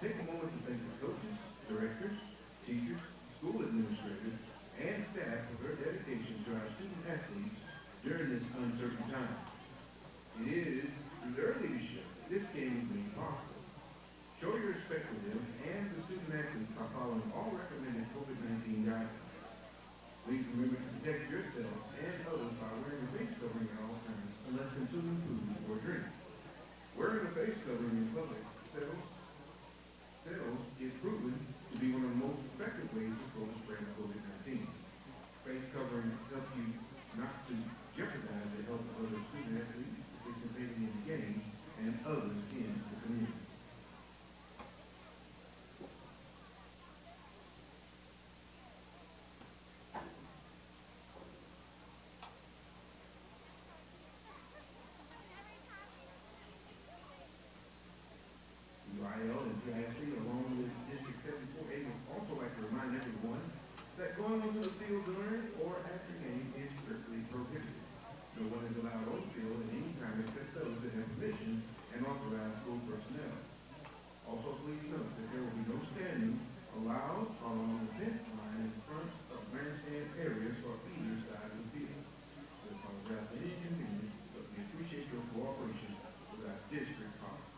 Take a moment to thank the coaches, directors, teachers, school administrators, and staff for their dedication to our student athletes during this uncertain time. It is through their leadership that this game is made possible. Show your respect for them and the student athletes by following all recommended COVID-19 guidelines. Please remember to protect yourself and others by wearing a face covering at all times unless consuming food or drink. Wearing a face covering in public is proven to be one of the most effective ways to slow the spread of COVID-19. Face coverings help you not to jeopardize the health of other student athletes participating in the game and others in the community. UIL and PISD, along with District 74A, would also like to remind everyone that going onto the field during or after game is strictly prohibited. No one is allowed on the field at any time except those that have permission and authorized school personnel. Also, please note that there will be no standing allowed along the fence line in front of grandstand areas or either side of the field. We apologize for any inconvenience, but we appreciate your cooperation with our district policies.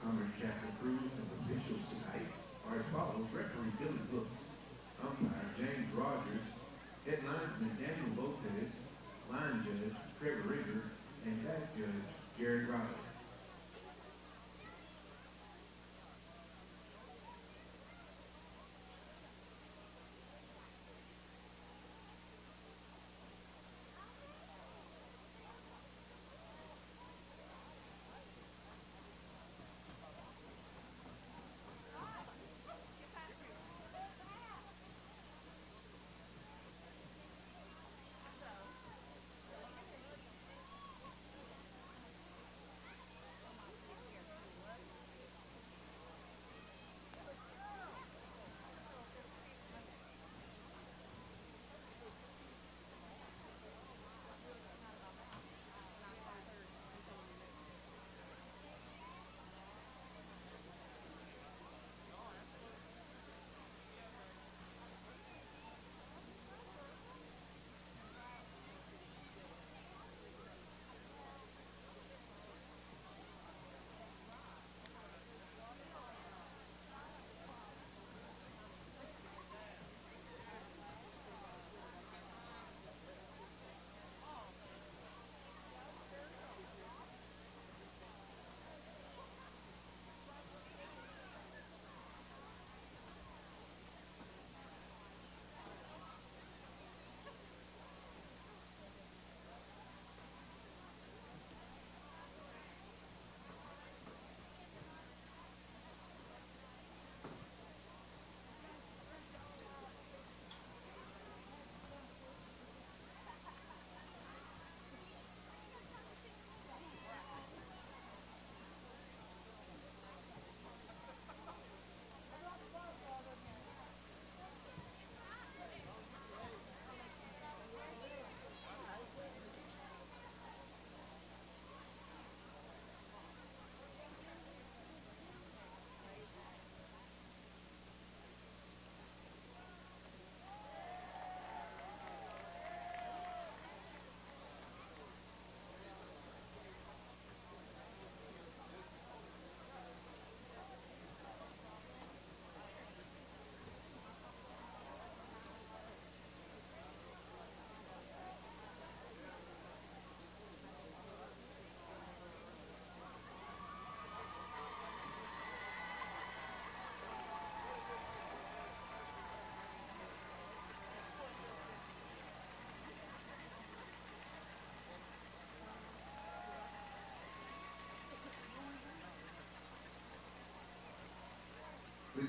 Congress chapter approved of officials tonight are as follows: referee Billy Brooks, umpire James Rogers, head linesman Daniel Lopez, line judge Trevor Rigger, and back judge Jared Riley.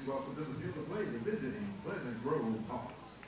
Please welcome to the field of play the visiting Pleasant Grove Hawks.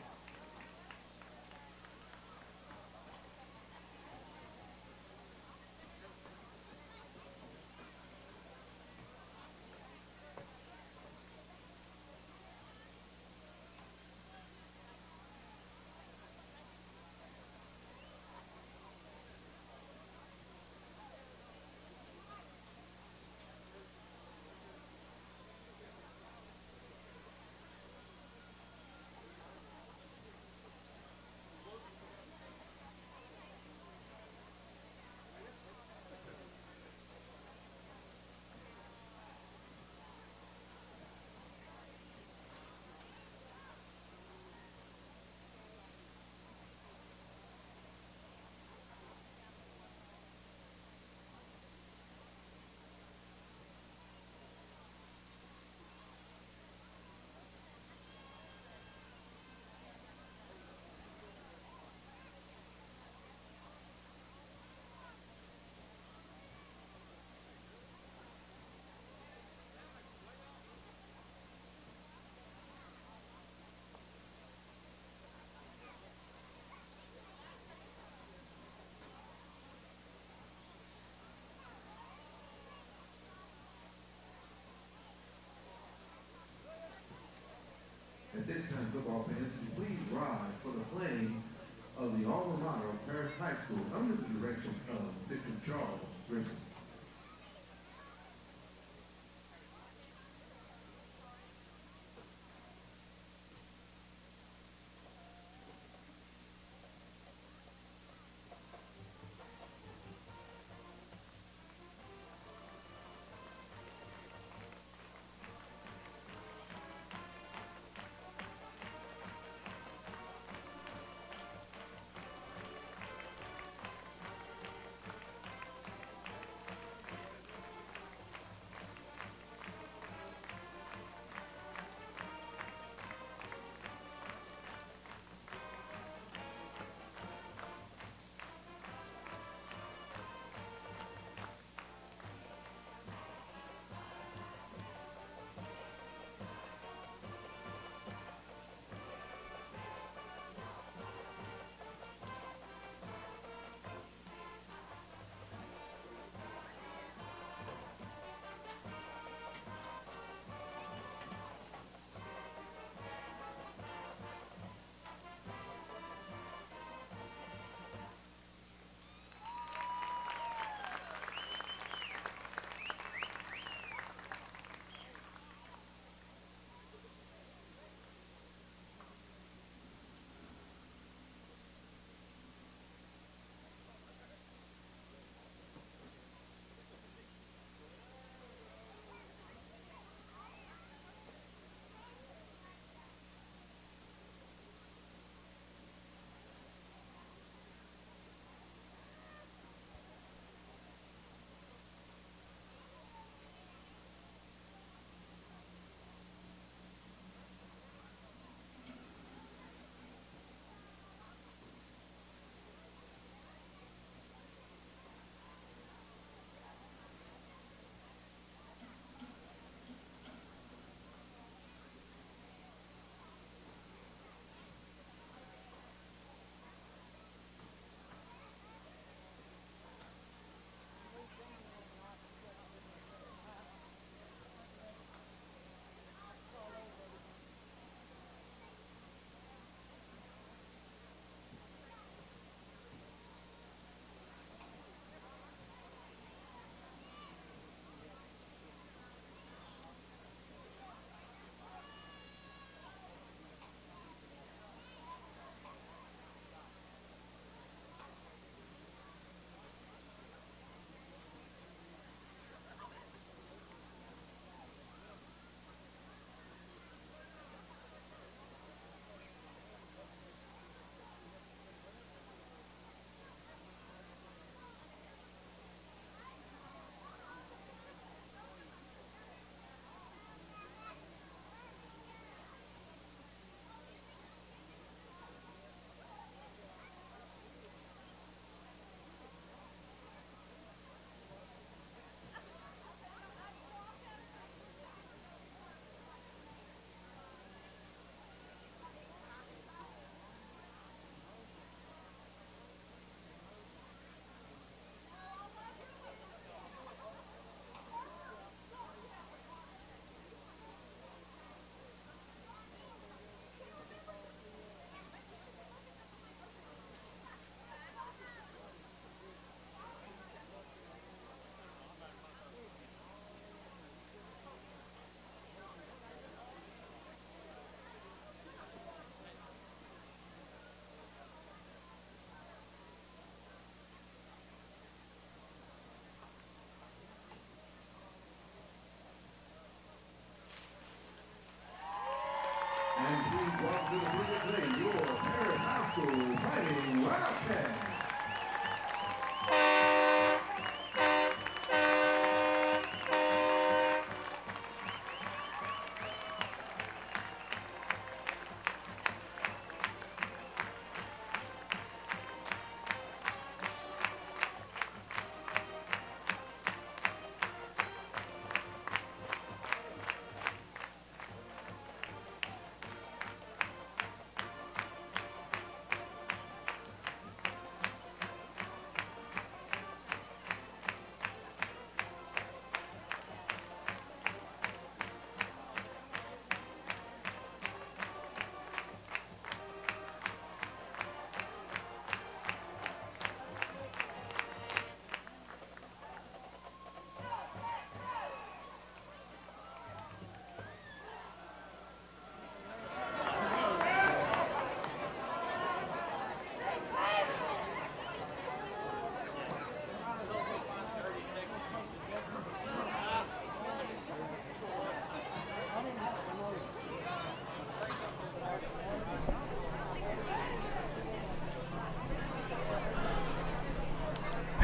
At this time, football fans, would you please rise for the playing of the alma mater of Paris High School under the direction of Mr. Charles Grissom.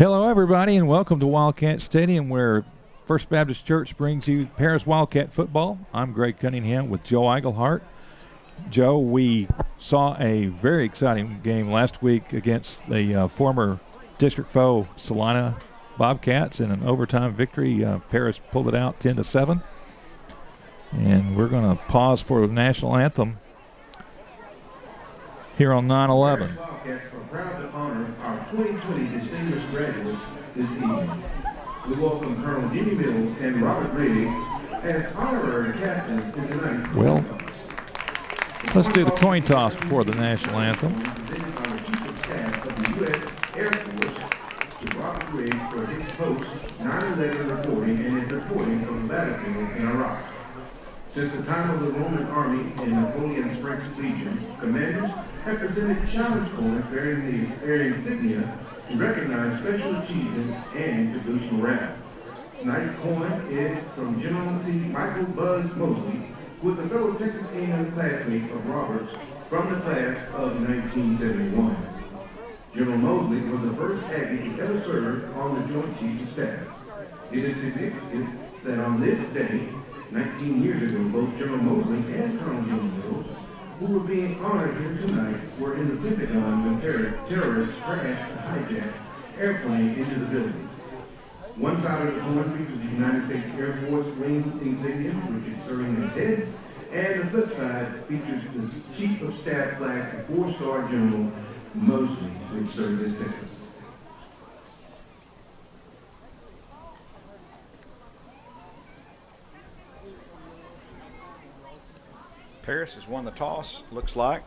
Hello, everybody, and welcome to Wildcat Stadium, where First Baptist Church brings you Paris Wildcat football. I'm Greg Cunningham with Joe Eigelhart. Joe, we saw a very exciting game last week against the former district foe Salina Bobcats in an overtime victory. Paris pulled it out 10-7. And we're going to pause for the national anthem here on 9/11. Wildcats are proud to honor our 2020 distinguished graduates this evening. We welcome Colonel Jimmy Mills and Robert Riggs as honorary captains in tonight's Well, coin toss. Let's do the coin toss before the national anthem. Presented by the Chief of Staff of the U.S. Air Force to Robert Riggs for his post 9/11 reporting and his reporting from the battlefield in Iraq. Since the time of the Roman army and Napoleon's French legions, commanders have presented challenge coins bearing the insignia to recognize special achievements and to boost morale. Tonight's coin is from General T. Michael Buzz Mosley, with a fellow Texas A&M classmate of Roberts from the class of 1971. General Mosley was the first Aggie to ever serve on the Joint Chiefs of Staff. It is significant that on this day, 19 years ago, both General Mosley and Colonel Jimmy Mills, who were being honored here tonight, were in the Pentagon when terrorists crashed a hijacked airplane into the building. One side of the coin features the United States Air Force wing insignia, which is serving as heads, and the flip side features the Chief of Staff flag of 4-star General Mosley, which serves as tails. Paris has won the toss, looks like.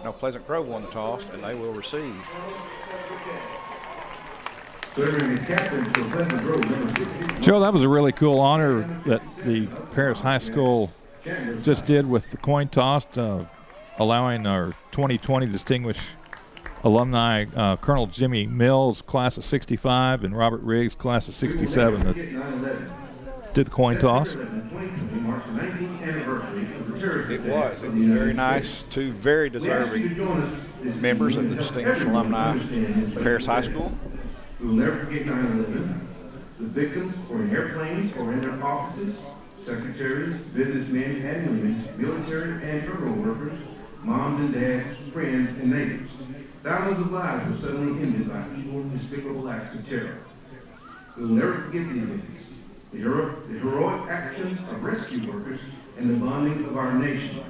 No, Pleasant Grove won the toss, and they will receive. Serving as captains for Pleasant Grove, number 60. Joe, that was a really cool honor that the Paris High School just did with the coin toss, allowing our 2020 distinguished alumni, Colonel Jimmy Mills, class of 65, and Robert Riggs, class of 67, that did the coin toss. It was very nice. Two very deserving members of the distinguished alumni of Paris High School. We will never forget 9/11. The victims were in airplanes or in their offices, secretaries, businessmen and women, military and federal workers, moms and dads, friends and neighbors. Thousands of lives were suddenly ended by evil, despicable acts of terror. We will never forget the events, the heroic actions of rescue workers, and the bonding of our nation.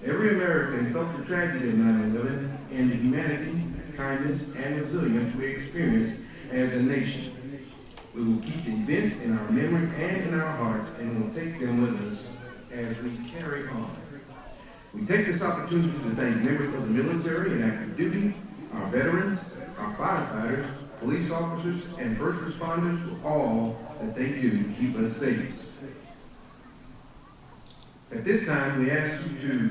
Every American felt the tragedy of 9/11 and the humanity, kindness, and resilience we experienced as a nation. We will keep the events in our memory and in our hearts, and will take them with us as we carry on. We take this opportunity to thank members of the military and active duty, our veterans, our firefighters, police officers, and first responders for all that they do to keep us safe. At this time, we ask you to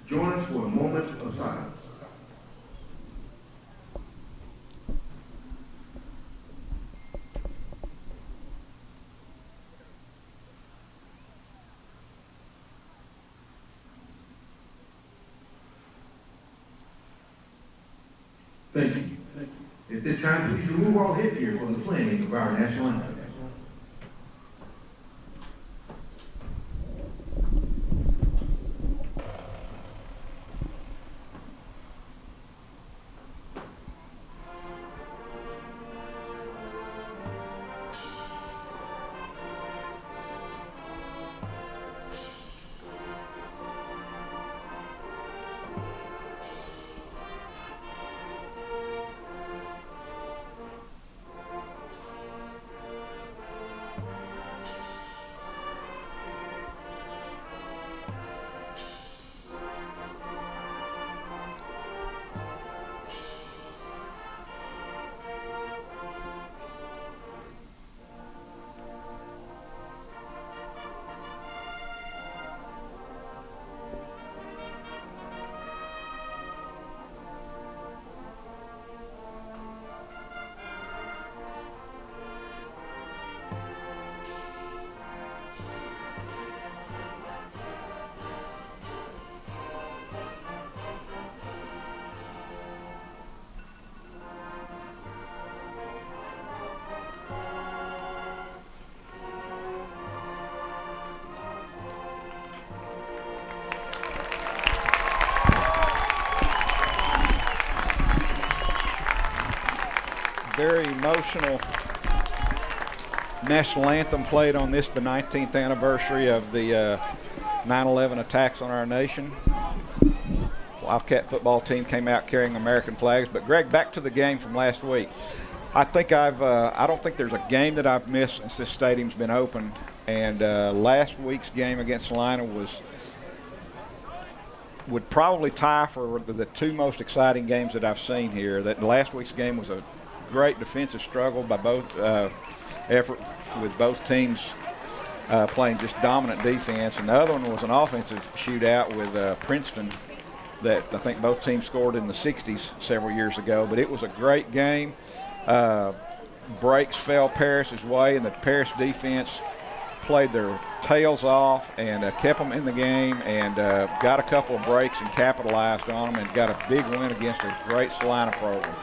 join us for a moment of silence. Thank you. At this time, please remove all headgear for the playing of our national anthem. very emotional national anthem played on this, the 19th anniversary of the 9/11 attacks on our nation. Wildcat football team came out carrying American flags. But Greg, back to the game from last week. I don't think there's a game that I've missed since this stadium's been opened. And last week's game against Salina would probably tie for the two most exciting games that I've seen here. That last week's game was a great defensive struggle by both effort with both teams playing just dominant defense, and the other one was an offensive shootout with Princeton that I think both teams scored in the 60s several years ago. But it was a great game. Breaks fell Paris's way, and the Paris defense played their tails off and kept them in the game, and got a couple of breaks and capitalized on them, and got a big win against a great Salina program.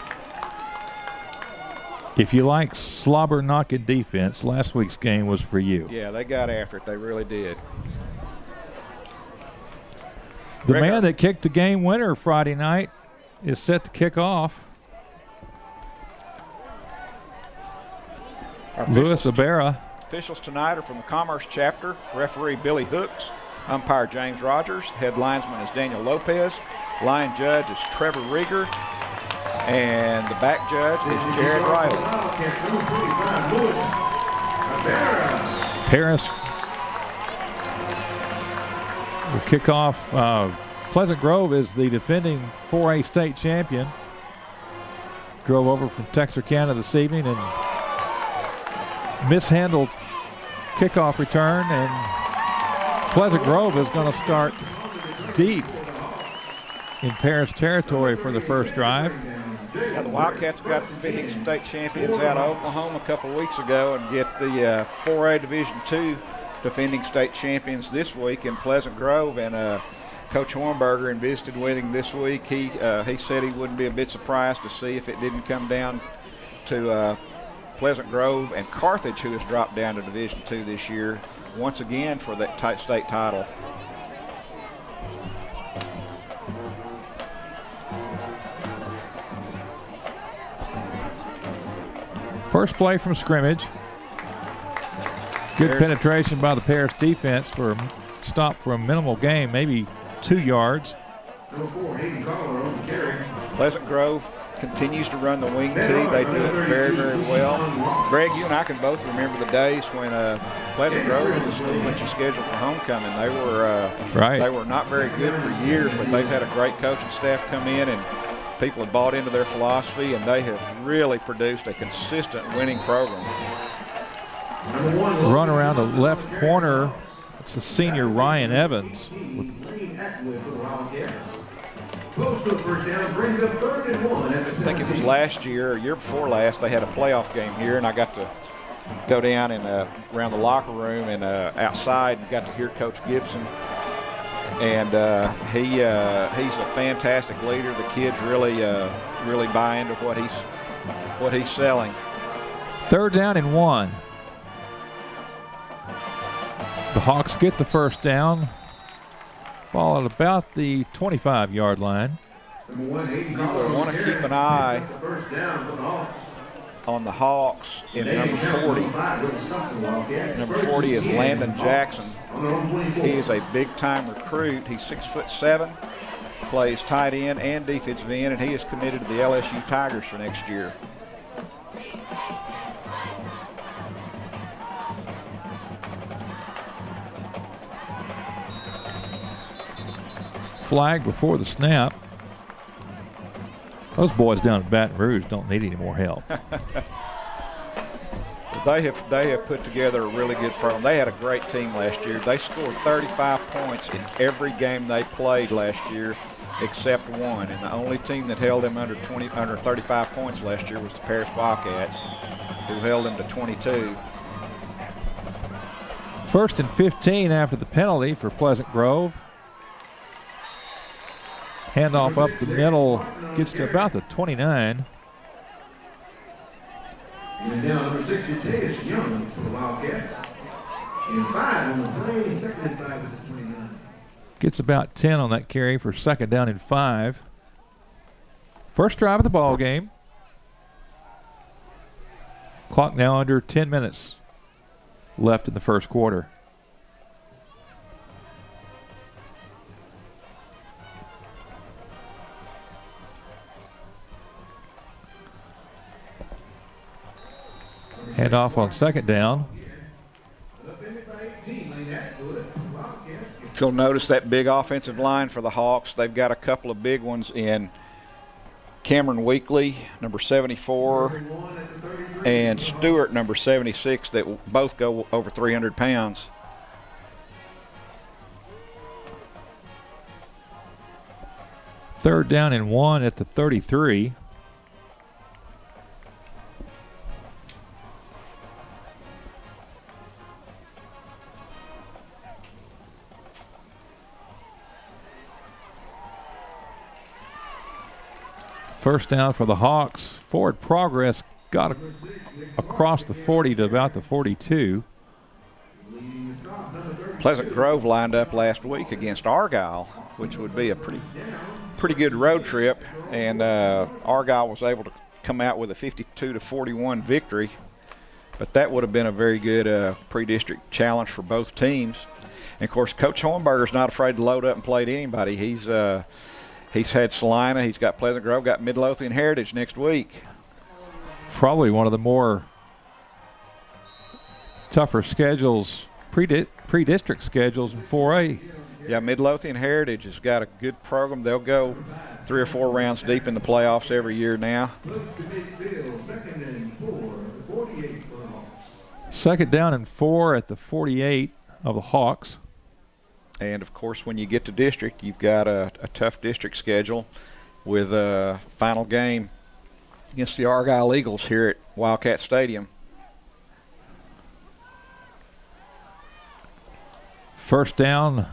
If you like slobber knocking defense, last week's game was for you. Yeah, they got after it. They really did. The man that kicked the game winner Friday night is set to kick off. Louis Ibarra. Officials tonight are from the Commerce chapter. Referee Billy Hooks, umpire James Rogers, head linesman is Daniel Lopez, line judge is Trevor Rieger, and the back judge is Jared Riley. Paris will kick off. Pleasant Grove is the defending 4A state champion. Drove over from Texarkana this evening and mishandled kickoff return, and Pleasant Grove is going to start deep in Paris territory for the first drive. Yeah, the Wildcats got the defending state champions out of Oklahoma a couple of weeks ago and get the 4A Division II defending state champions this week in Pleasant Grove. And Coach Hornberger visited with him this week. He said he wouldn't be a bit surprised to see if it didn't come down to Pleasant Grove and Carthage, who has dropped down to Division II this year, once again for that state title. First play from scrimmage. Good penetration by the Paris defense for a stop for a minimal gain, maybe 2 yards. Pleasant Grove continues to run the wing tee. They do it very, very well. Greg, you and I can both remember the days when Pleasant Grove was a scheduled for homecoming. They were not very good for years, but they've had a great coaching staff come in, and people have bought into their philosophy, and they have really produced a consistent winning program. Run around the left corner. It's the senior Ryan Evans. Close to a first down, brings up 3rd and 1 at the 17. I think it was last year or year before last, they had a playoff game here, and I got to go down and around the locker room and outside and got to hear Coach Gibson. And he's a fantastic leader. The kids really buy into what he's selling. 3rd down and 1. The Hawks get the first down. Ball at about the 25-yard line. You will want to keep an eye on the Hawks in number 40. Number 40 is Landon Jackson. He is a big-time recruit. He's 6'7", plays tight end and defensive end, and he is committed to the LSU Tigers for next year. Flag before the snap. Those boys down at Baton Rouge don't need any more help. They have put together a really good program. They had a great team last year. They scored 35 points in every game they played last year except one. And the only team that held them under 35 points last year was the Paris Wildcats, who held them to 22. 1st and 15 after the penalty for Pleasant Grove. Handoff up the middle, gets to about the 29. And now number 62 is Young for the Wildcats. And 5 on the play, 2nd and 5 with the 29. Gets about 10 on that carry for 2nd down and 5. First drive of the ball game. Clock now under 10 minutes left in the first quarter. Hand off on second down. If you'll notice that big offensive line for the Hawks, they've got a couple of big ones in Cameron Weekly, number 74, and Stewart, number 76, that both go over 300 pounds. Third down and 1 at the 33. First down for the Hawks. Forward progress got across the 40 to about the 42. Pleasant Grove lined up last week against Argyle, which would be a pretty good road trip, and Argyle was able to come out with a 52-41 victory. But that would have been a very good pre-district challenge for both teams. And of course, Coach Hornberger's not afraid to load up and play to anybody. He's had Salina, he's got Pleasant Grove, got Midlothian Heritage next week. Probably one of the more tougher schedules, pre-district schedules in 4A. Yeah, Midlothian Heritage has got a good program. They'll go 3 or 4 rounds deep in the playoffs every year now. Second down and 4 at the 48 of the Hawks. And, of course, when you get to district, you've got a tough district schedule with a final game against the Argyle Eagles here at Wildcat Stadium. First down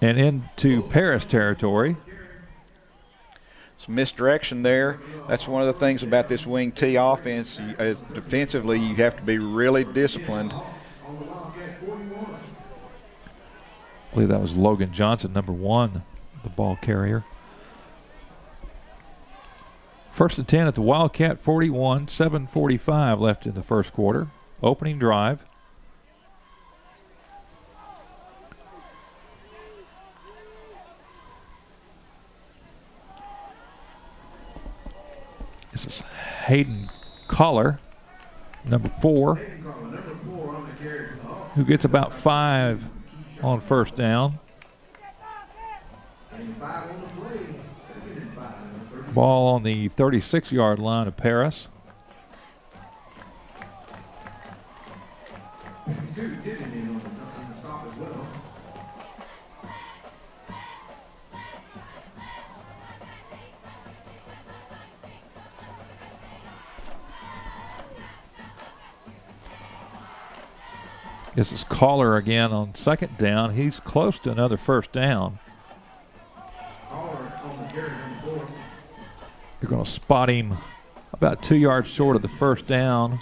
and into Paris territory. Some misdirection there. That's one of the things about this wing T offense. Defensively, you have to be really disciplined. I believe that was Logan Johnson, number 1, the ball carrier. First and 10 at the Wildcat 41, 7:45 left in the first quarter. Opening drive. This is Hayden Collar, number 4, who gets about 5 on first down. Ball on the 36-yard line of Paris. This is Collar again on second down. He's close to another first down. You're going to spot him about 2 yards short of the first down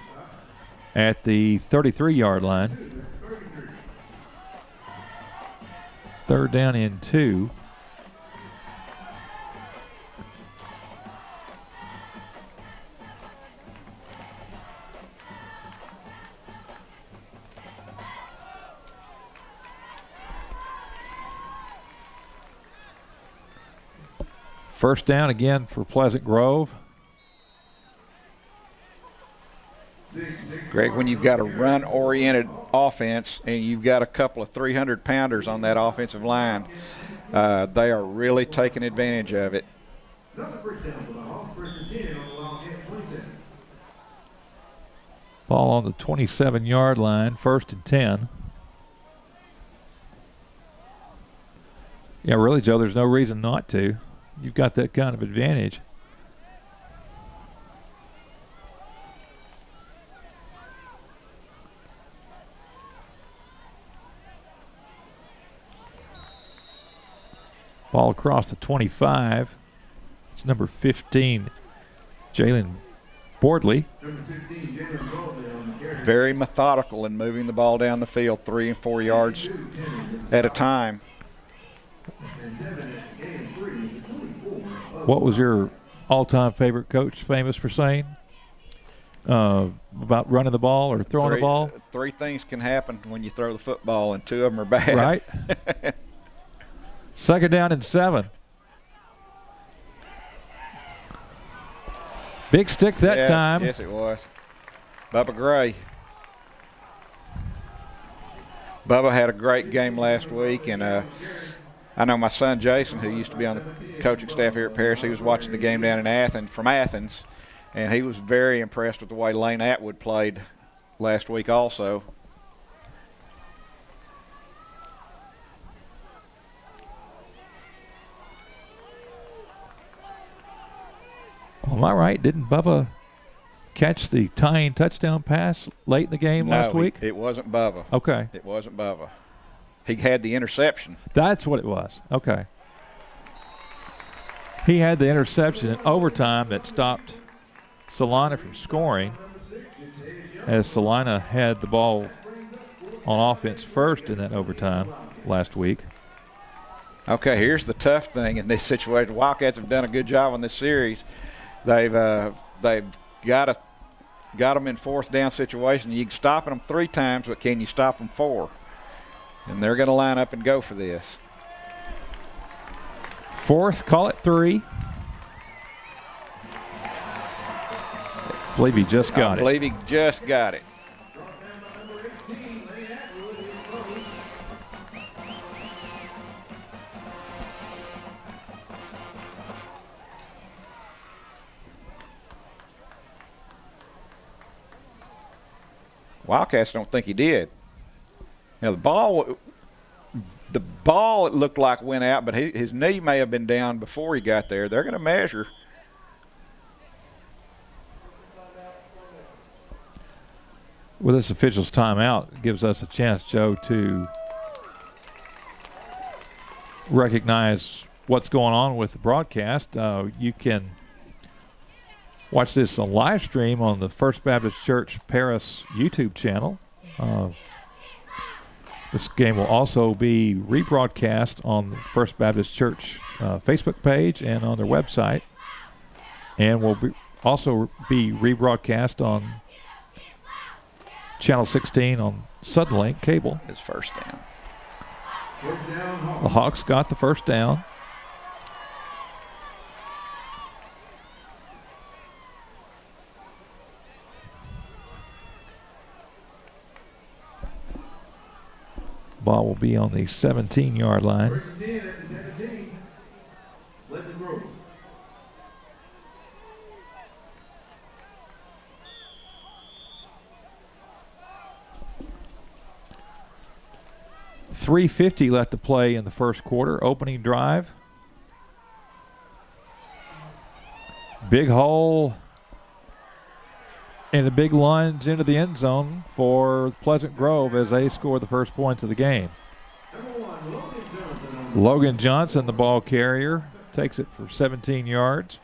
at the 33-yard line. Third down and 2. First down again for Pleasant Grove. Greg, when you've got a run-oriented offense and you've got a couple of 300-pounders on that offensive line, they are really taking advantage of it. Ball on the 27-yard line, first and 10. Yeah, really, Joe, there's no reason not to. You've got that kind of advantage. Ball across the 25. It's number 15, Jalen Bordley. Very methodical in moving the ball down the field 3 and 4 yards at a time. What was your all-time favorite coach famous for saying? about running the ball or throwing the ball. Three things can happen when you throw the football, and two of them are bad. Right. Second down and 7. Big stick that time. Yes, it was. Bubba Gray. Bubba had a great game last week, and I know my son Jason, who used to be on the coaching staff here at Paris, he was watching the game down in Athens, and he was very impressed with the way Lane Atwood played last week also. Am I right? Didn't Bubba catch the tying touchdown pass late in the game last week? It wasn't Bubba. Okay. It wasn't Bubba. He had the interception. That's what it was. Okay. He had the interception in overtime that stopped Salina from scoring, as Salina had the ball on offense first in that overtime last week. Okay, here's the tough thing in this situation. Wildcats have done a good job on this series. They've got them in fourth down situation. You can stop them 3 times, but can you stop them 4? And they're going to line up and go for this. Fourth, call it 3. I believe he just got it. Wildcats don't think he did. Now the ball it looked like went out, but his knee may have been down before he got there. They're going to measure. With this official's timeout, it gives us a chance, Joe, to recognize what's going on with the broadcast. You can watch this on live stream on the First Baptist Church Paris YouTube channel. This game will also be rebroadcast on the First Baptist Church Facebook page and on their website, and will also be rebroadcast on Channel 16 on Suddenlink cable. His first down. The Hawks got the first down. Ball will be on the 17-yard line. First and 10 at the 17. Let's grow. .350 left to play in the first quarter. Opening drive. Big hole and a big lunge into the end zone for Pleasant Grove as they score the first points of the game. Logan Johnson, the ball carrier, takes it for 17 yards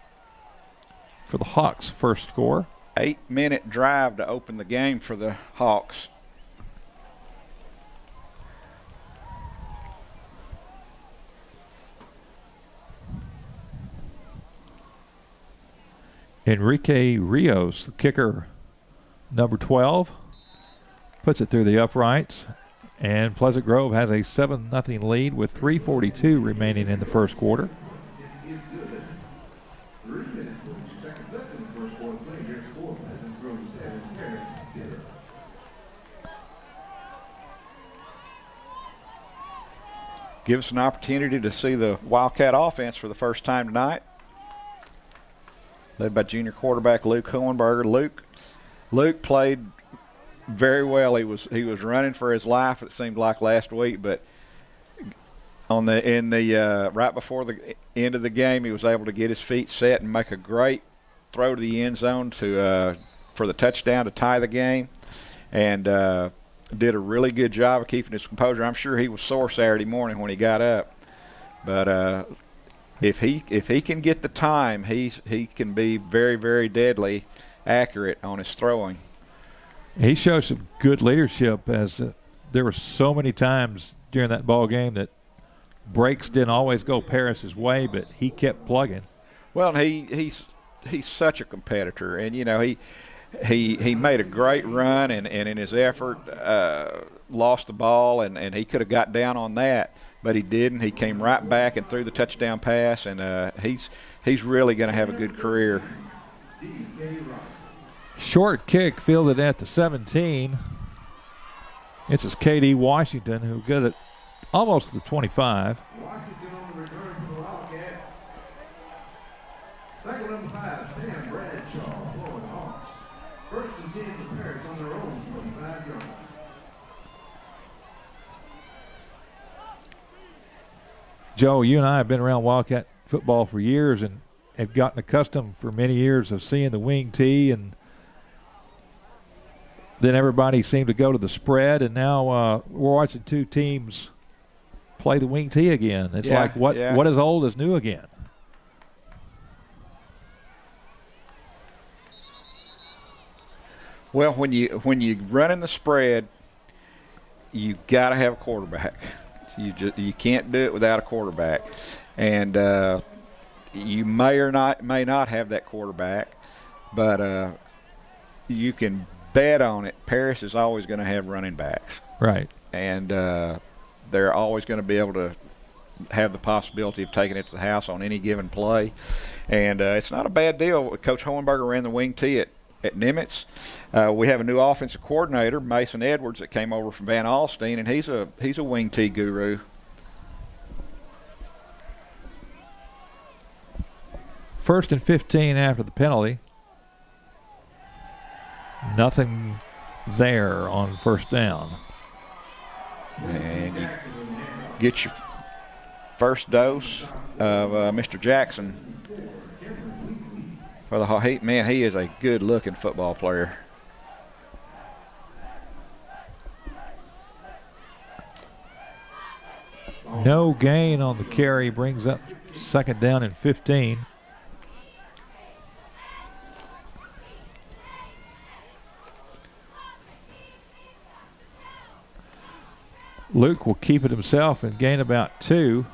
for the Hawks' first score. 8-minute drive to open the game for the Hawks. Enrique Rios, the kicker, number 12, puts it through the uprights, and Pleasant Grove has a 7-0 lead with 3:42 remaining in the first quarter. It's good. 3 minutes, 42 seconds left in the first quarter. Play here, score Pleasant Grove 7, Paris 0. Give us an opportunity to see the Wildcat offense for the first time tonight. Led by junior quarterback Luke Hohenberger. Luke played very well. He was running for his life, it seemed like last week, but right before the end of the game, he was able to get his feet set and make a great throw to the end zone for the touchdown to tie the game, and did a really good job of keeping his composure. I'm sure he was sore Saturday morning when he got up, but if he can get the time, he can be very, very deadly accurate on his throwing. He shows some good leadership, as there were so many times during that ball game that breaks didn't always go Paris's way, but he kept plugging. Well, he's such a competitor, and he made a great run, and in his effort lost the ball, and he could have got down on that, but he didn't. He came right back and threw the touchdown pass, and he's really going to have a good career. Short kick fielded at the 17. It's KD Washington who got it almost to the 25. Washington on the return for the Wildcats. Back at number 5, Sam Bradshaw for the Hawks. First and 10 for Paris on their own 25-yard line. Joe, you and I have been around Wildcat football for years and have gotten accustomed for many years of seeing the wing tee, and then everybody seemed to go to the spread, and now we're watching two teams play the wing tee again. It's like what is old is new again. Well, when you run in the spread, you got to have a quarterback. You can't do it without a quarterback, and you may not have that quarterback, but you can bet on it. Paris is always going to have running backs, right? And they're always going to be able to have the possibility of taking it to the house on any given play, and it's not a bad deal. Coach Hohenberger ran the wing tee at Nimitz. We have a new offensive coordinator, Mason Edwards, that came over from Van Alstyne, and he's a wing tee guru. First and 15 after the penalty. Nothing there on first down. And you get your first dose of Mr. Jackson. For the he is a good-looking football player. No gain on the carry, brings up second down and 15. Luke will keep it himself and gain about 2.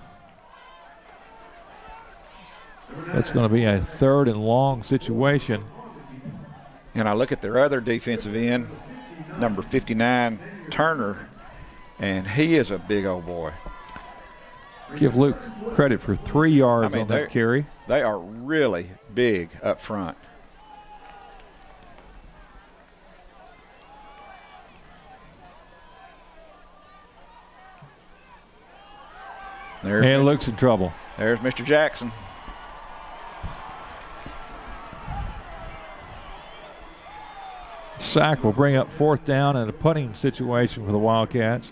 That's going to be a third and long situation. And I look at their other defensive end, number 59, Turner, and he is a big old boy. Give Luke credit for 3 yards on that carry. They are really big up front. And Luke's in trouble. There's Mr. Jackson. Sack will bring up fourth down and a punting situation for the Wildcats.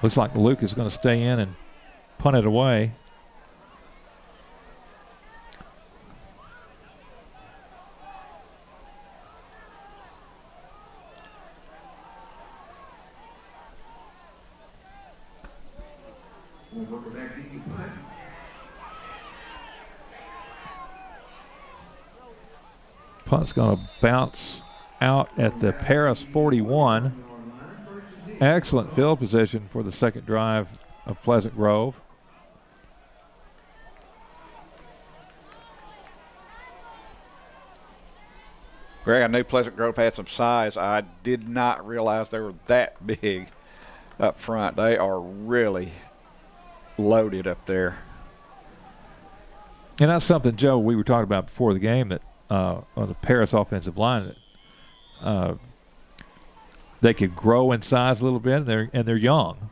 Looks like Luke is going to stay in and punt it away. Punt's going to bounce out at the Paris 41. Excellent field position for the second drive of Pleasant Grove. Greg, I knew Pleasant Grove had some size. I did not realize they were that big up front. They are really loaded up there. And that's something, Joe, we were talking about before the game, that on the Paris offensive line, that they could grow in size a little bit, and they're young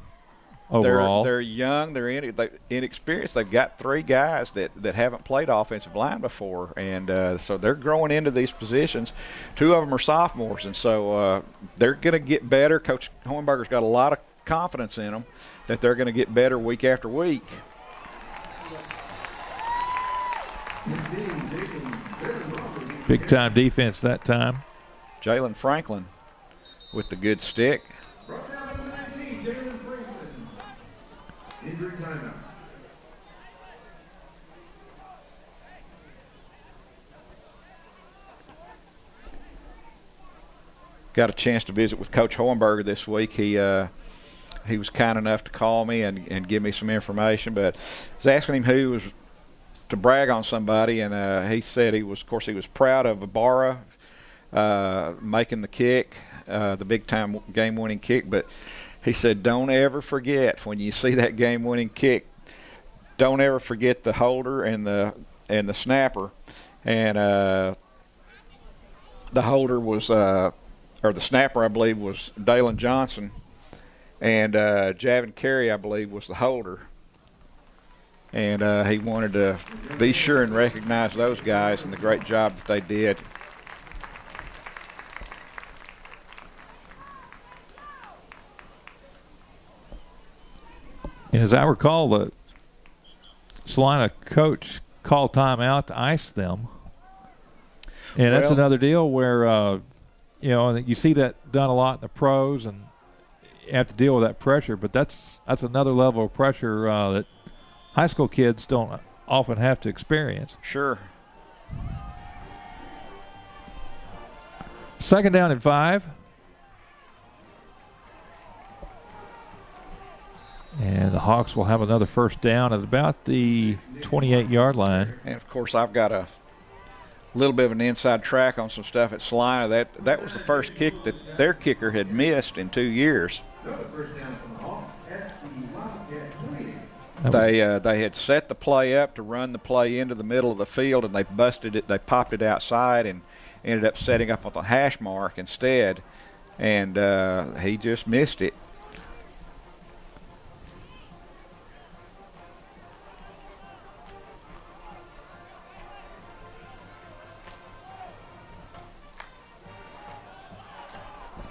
overall. They're young. They're inexperienced. They've got 3 guys that haven't played offensive line before, and so they're growing into these positions. 2 of them are sophomores, and so they're going to get better. Coach Hohenberger's got a lot of confidence in them that they're going to get better week after week. Big time defense that time. Jalen Franklin with the good stick. Brought down number 19, Jalen Franklin. Injury timeout. Got a chance to visit with Coach Hohenberger this week. He was kind enough to call me and give me some information, but I was asking him who was to brag on somebody, and he said he was proud of Ibarra making the kick, the big-time game-winning kick. But he said, don't ever forget when you see that game-winning kick. Don't ever forget the holder and the snapper, and the holder was or the snapper, I believe, was Dalen Johnson, and Javin Carey, I believe, was the holder. And he wanted to be sure and recognize those guys and the great job that they did. And as I recall, the Salina coach called timeout to ice them. And that's another deal where, you see that done a lot in the pros, and you have to deal with that pressure. But that's another level of pressure that high school kids don't often have to experience. Sure. 2nd down and 5. And the Hawks will have another first down at about the 28-yard line. And, of course, I've got a little bit of an inside track on some stuff at Salina. That was the first kick that their kicker had missed in 2 years. First down from the Hawks at the Wildcat 20. They had set the play up to run the play into the middle of the field, and they busted it. They popped it outside and ended up setting up on the hash mark instead, and he just missed it.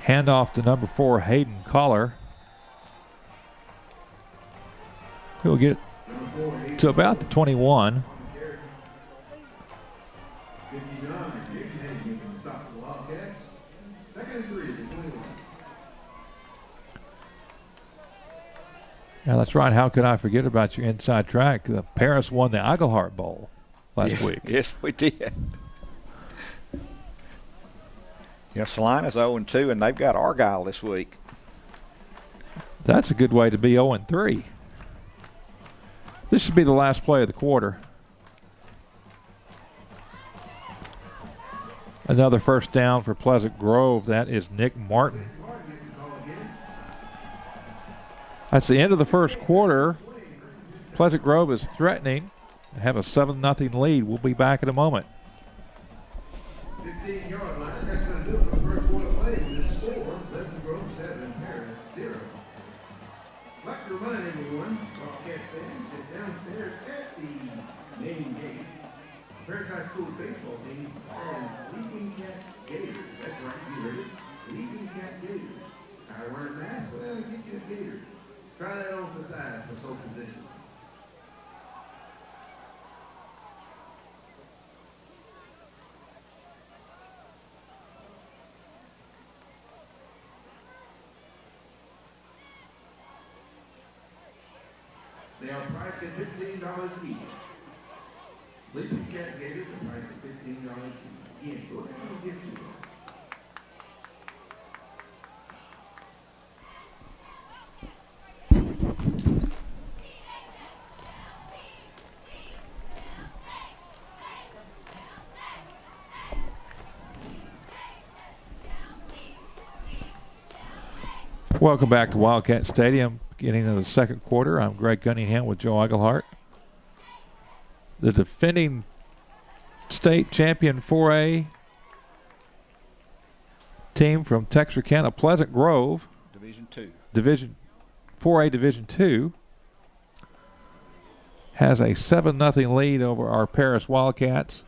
Handoff to number 4, Hayden Collar. He'll get it to about the 21. 59, Hayden can stop the Wildcats. 2nd and 3 at the 21. Yeah, that's right. How could I forget about your inside track? Paris won the Eaglehart Bowl last week. Yes, we did. Salina's 0-2, and they've got Argyle this week. That's a good way to be 0-3. This should be the last play of the quarter. Another first down for Pleasant Grove. That is Nick Martin. That's the end of the first quarter. Pleasant Grove is threatening to have a 7-0 lead. We'll be back in a moment. 15-yard line. That's going to do it for the first quarter play. The score, Pleasant Grove 7, Paris 0. I'd like to remind everyone, Wildcat fans, that downstairs at the main gate, Paris High School baseball team selling Leaping Cat Gators. That's right, you heard it. Leaping Cat Gators. Tired of wearing masks? Well, get you a gator. Try that on for size for social distancing. They are priced at $15 each. Leaping Cat Gators are priced at $15 each. Again, go down and get to them. Welcome back to Wildcat Stadium. Getting into the second quarter, I'm Greg Cunningham with Joe Eaglehart. The defending state champion 4A team from Texarkana, Pleasant Grove. Division 4A Division 2 has a 7-0 lead over our Paris Wildcats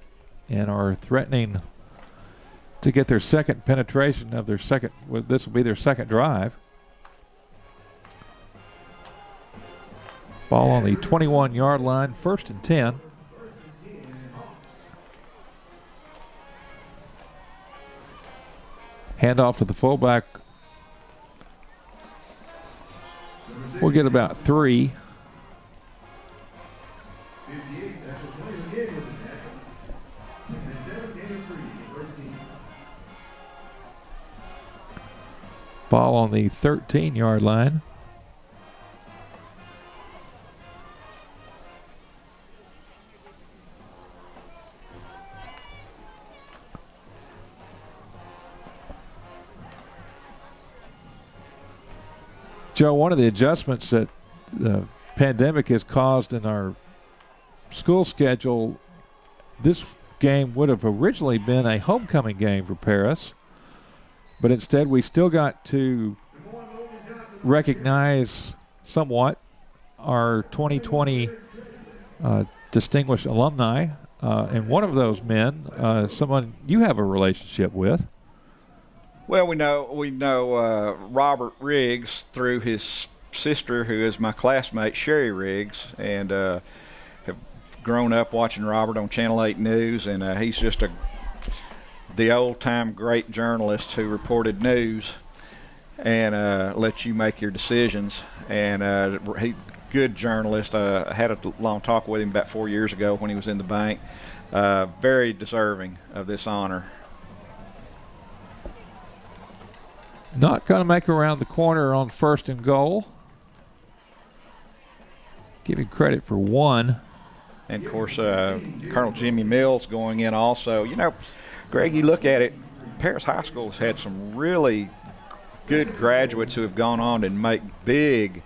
and are threatening to get their second penetration of their second. This will be their second drive. Ball on the 21-yard line, 1st and 10. Handoff to the fullback. We'll get about 3. Ball on the 13-yard line. Joe, one of the adjustments that the pandemic has caused in our school schedule, this game would have originally been a homecoming game for Paris, but instead we still got to recognize somewhat our 2020 distinguished alumni, and one of those men, someone you have a relationship with. Well, we know Robert Riggs through his sister, who is my classmate, Sherry Riggs, and have grown up watching Robert on Channel 8 News, and he's just the old-time great journalist who reported news and let you make your decisions. And he good journalist. I had a long talk with him about 4 years ago when he was in the bank. Very deserving of this honor. Not going to make around the corner on 1st and goal. Give him credit for one. And, of course, Colonel Jimmy Mills going in also. You know, Greg, you look at it, Paris High School has had some really good graduates who have gone on and make big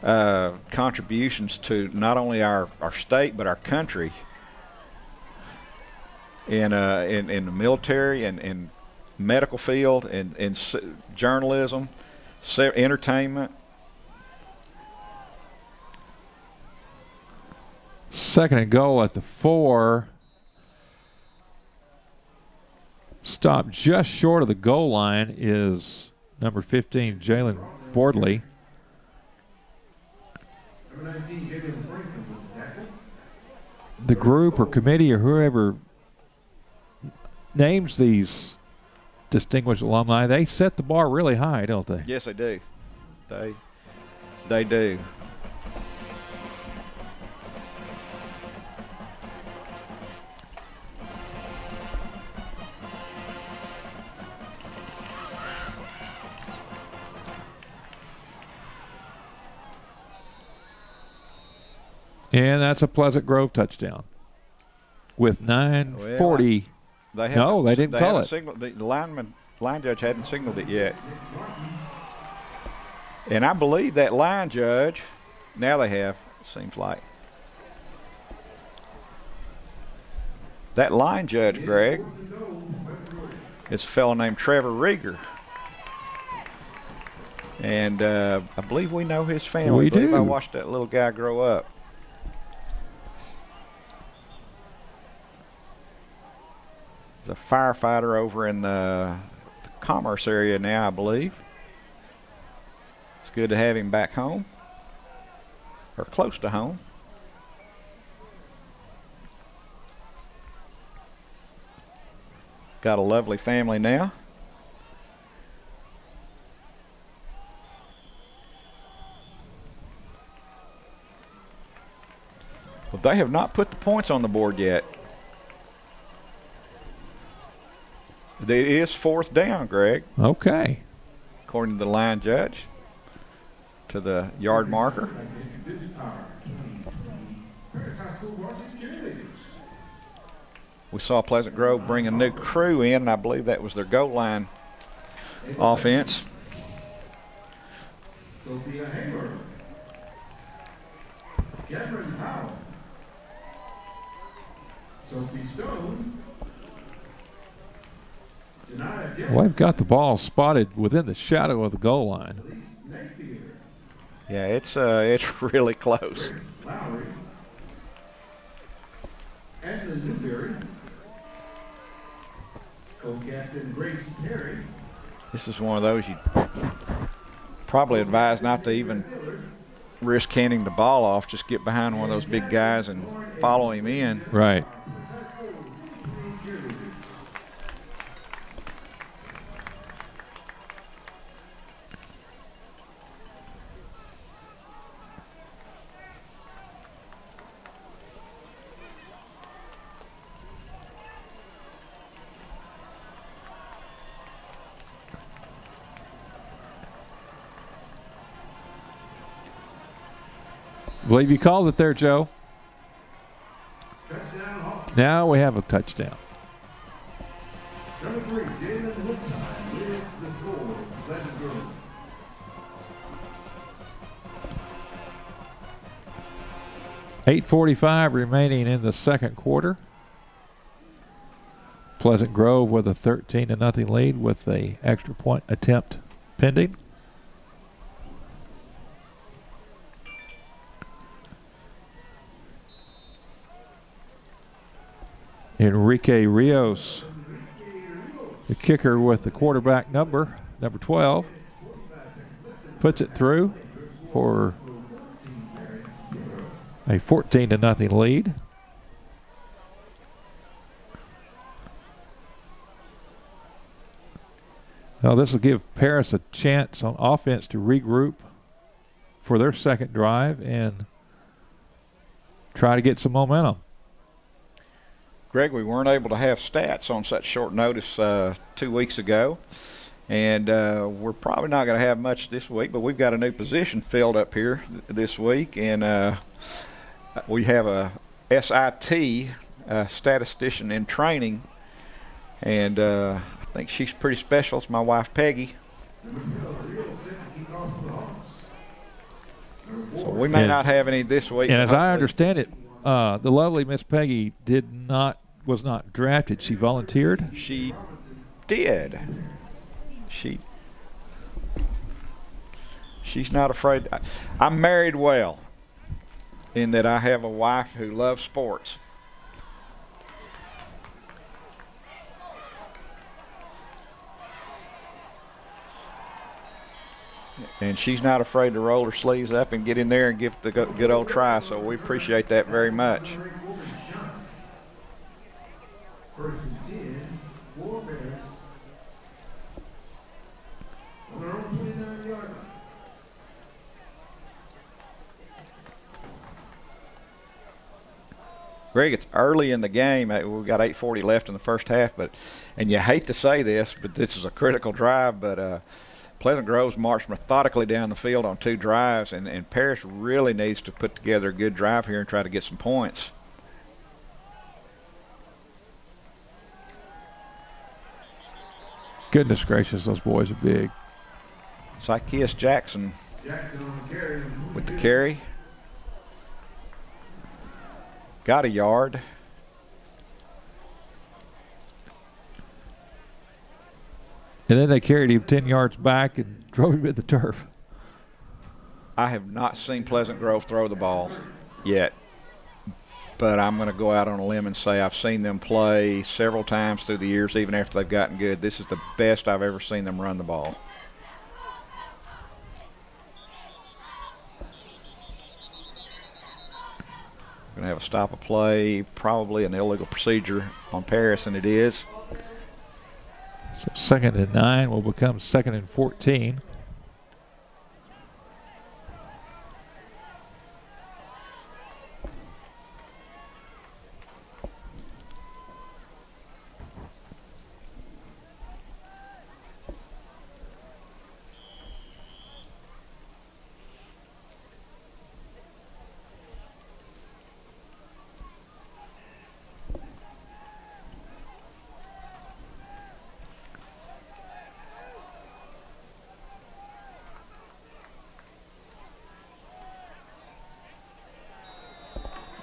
contributions to not only our state but our country in the military and medical field and journalism, entertainment. 2nd and goal at the 4. Stopped just short of the goal line is number 15, Jalen Bordley. The group or committee or whoever names these distinguished alumni, they set the bar really high, don't they? Yes, they do. They do. And that's a Pleasant Grove touchdown with 9:40. Well, they didn't call it. The line judge hadn't signaled it yet. And I believe that line judge, now they have, it seems like. That line judge, Greg, is a fellow named Trevor Rieger. And I believe we know his family. We do. I watched that little guy grow up. He's a firefighter over in the Commerce area now, I believe. It's good to have him back home, or close to home. Got a lovely family now. But they have not put the points on the board yet. It is 4th down, Greg. Okay. According to the line judge, to the yard marker. We saw Pleasant Grove bring a new crew in, and I believe that was their goal line offense. Sophia Hamer, Cameron Powell, Sophie Stone. Well, they've got the ball spotted within the shadow of the goal line. Yeah, it's really close. Lowry, Edmund Newberry, co-captain Grace Perry. This is one of those you probably advise not to even risk handing the ball off. Just get behind one of those big guys and follow him in. Right. Believe you called it there, Joe. Now we have a touchdown. Number 3, Jalen Woodside with the score, Pleasant Grove. 8:45 remaining in the second quarter. Pleasant Grove with a 13-0 lead with the extra point attempt pending. Enrique Rios, the kicker with the quarterback number 12, puts it through for a 14-0 lead. Now this will give Paris a chance on offense to regroup for their second drive and try to get some momentum. Greg, we weren't able to have stats on such short notice 2 weeks ago, and we're probably not going to have much this week, but we've got a new position filled up here this week, and we have a SIT, statistician in training, and I think she's pretty special. It's my wife, Peggy. So we may not have any this week. And as I understand it, the lovely Miss Peggy was not drafted. She volunteered. She did. She's not afraid. I'm married well in that I have a wife who loves sports. And she's not afraid to roll her sleeves up and get in there and give it the good old try, so we appreciate that very much. First and 10, 4 Bears on their own 29-yard line. Greg, it's early in the game. We've got 8:40 left in the first half, and you hate to say this, but this is a critical drive, but Pleasant Grove's marched methodically down the field on 2 drives, and Paris really needs to put together a good drive here and try to get some points. Goodness gracious, those boys are big. Zacchaeus Jackson with the carry. Got a yard. And then they carried him 10 yards back and drove him at the turf. I have not seen Pleasant Grove throw the ball yet, but I'm going to go out on a limb and say I've seen them play several times through the years, even after they've gotten good. This is the best I've ever seen them run the ball. Going to have a stop of play, probably an illegal procedure on Paris, and it is. So 2nd and 9 will become 2nd and 14.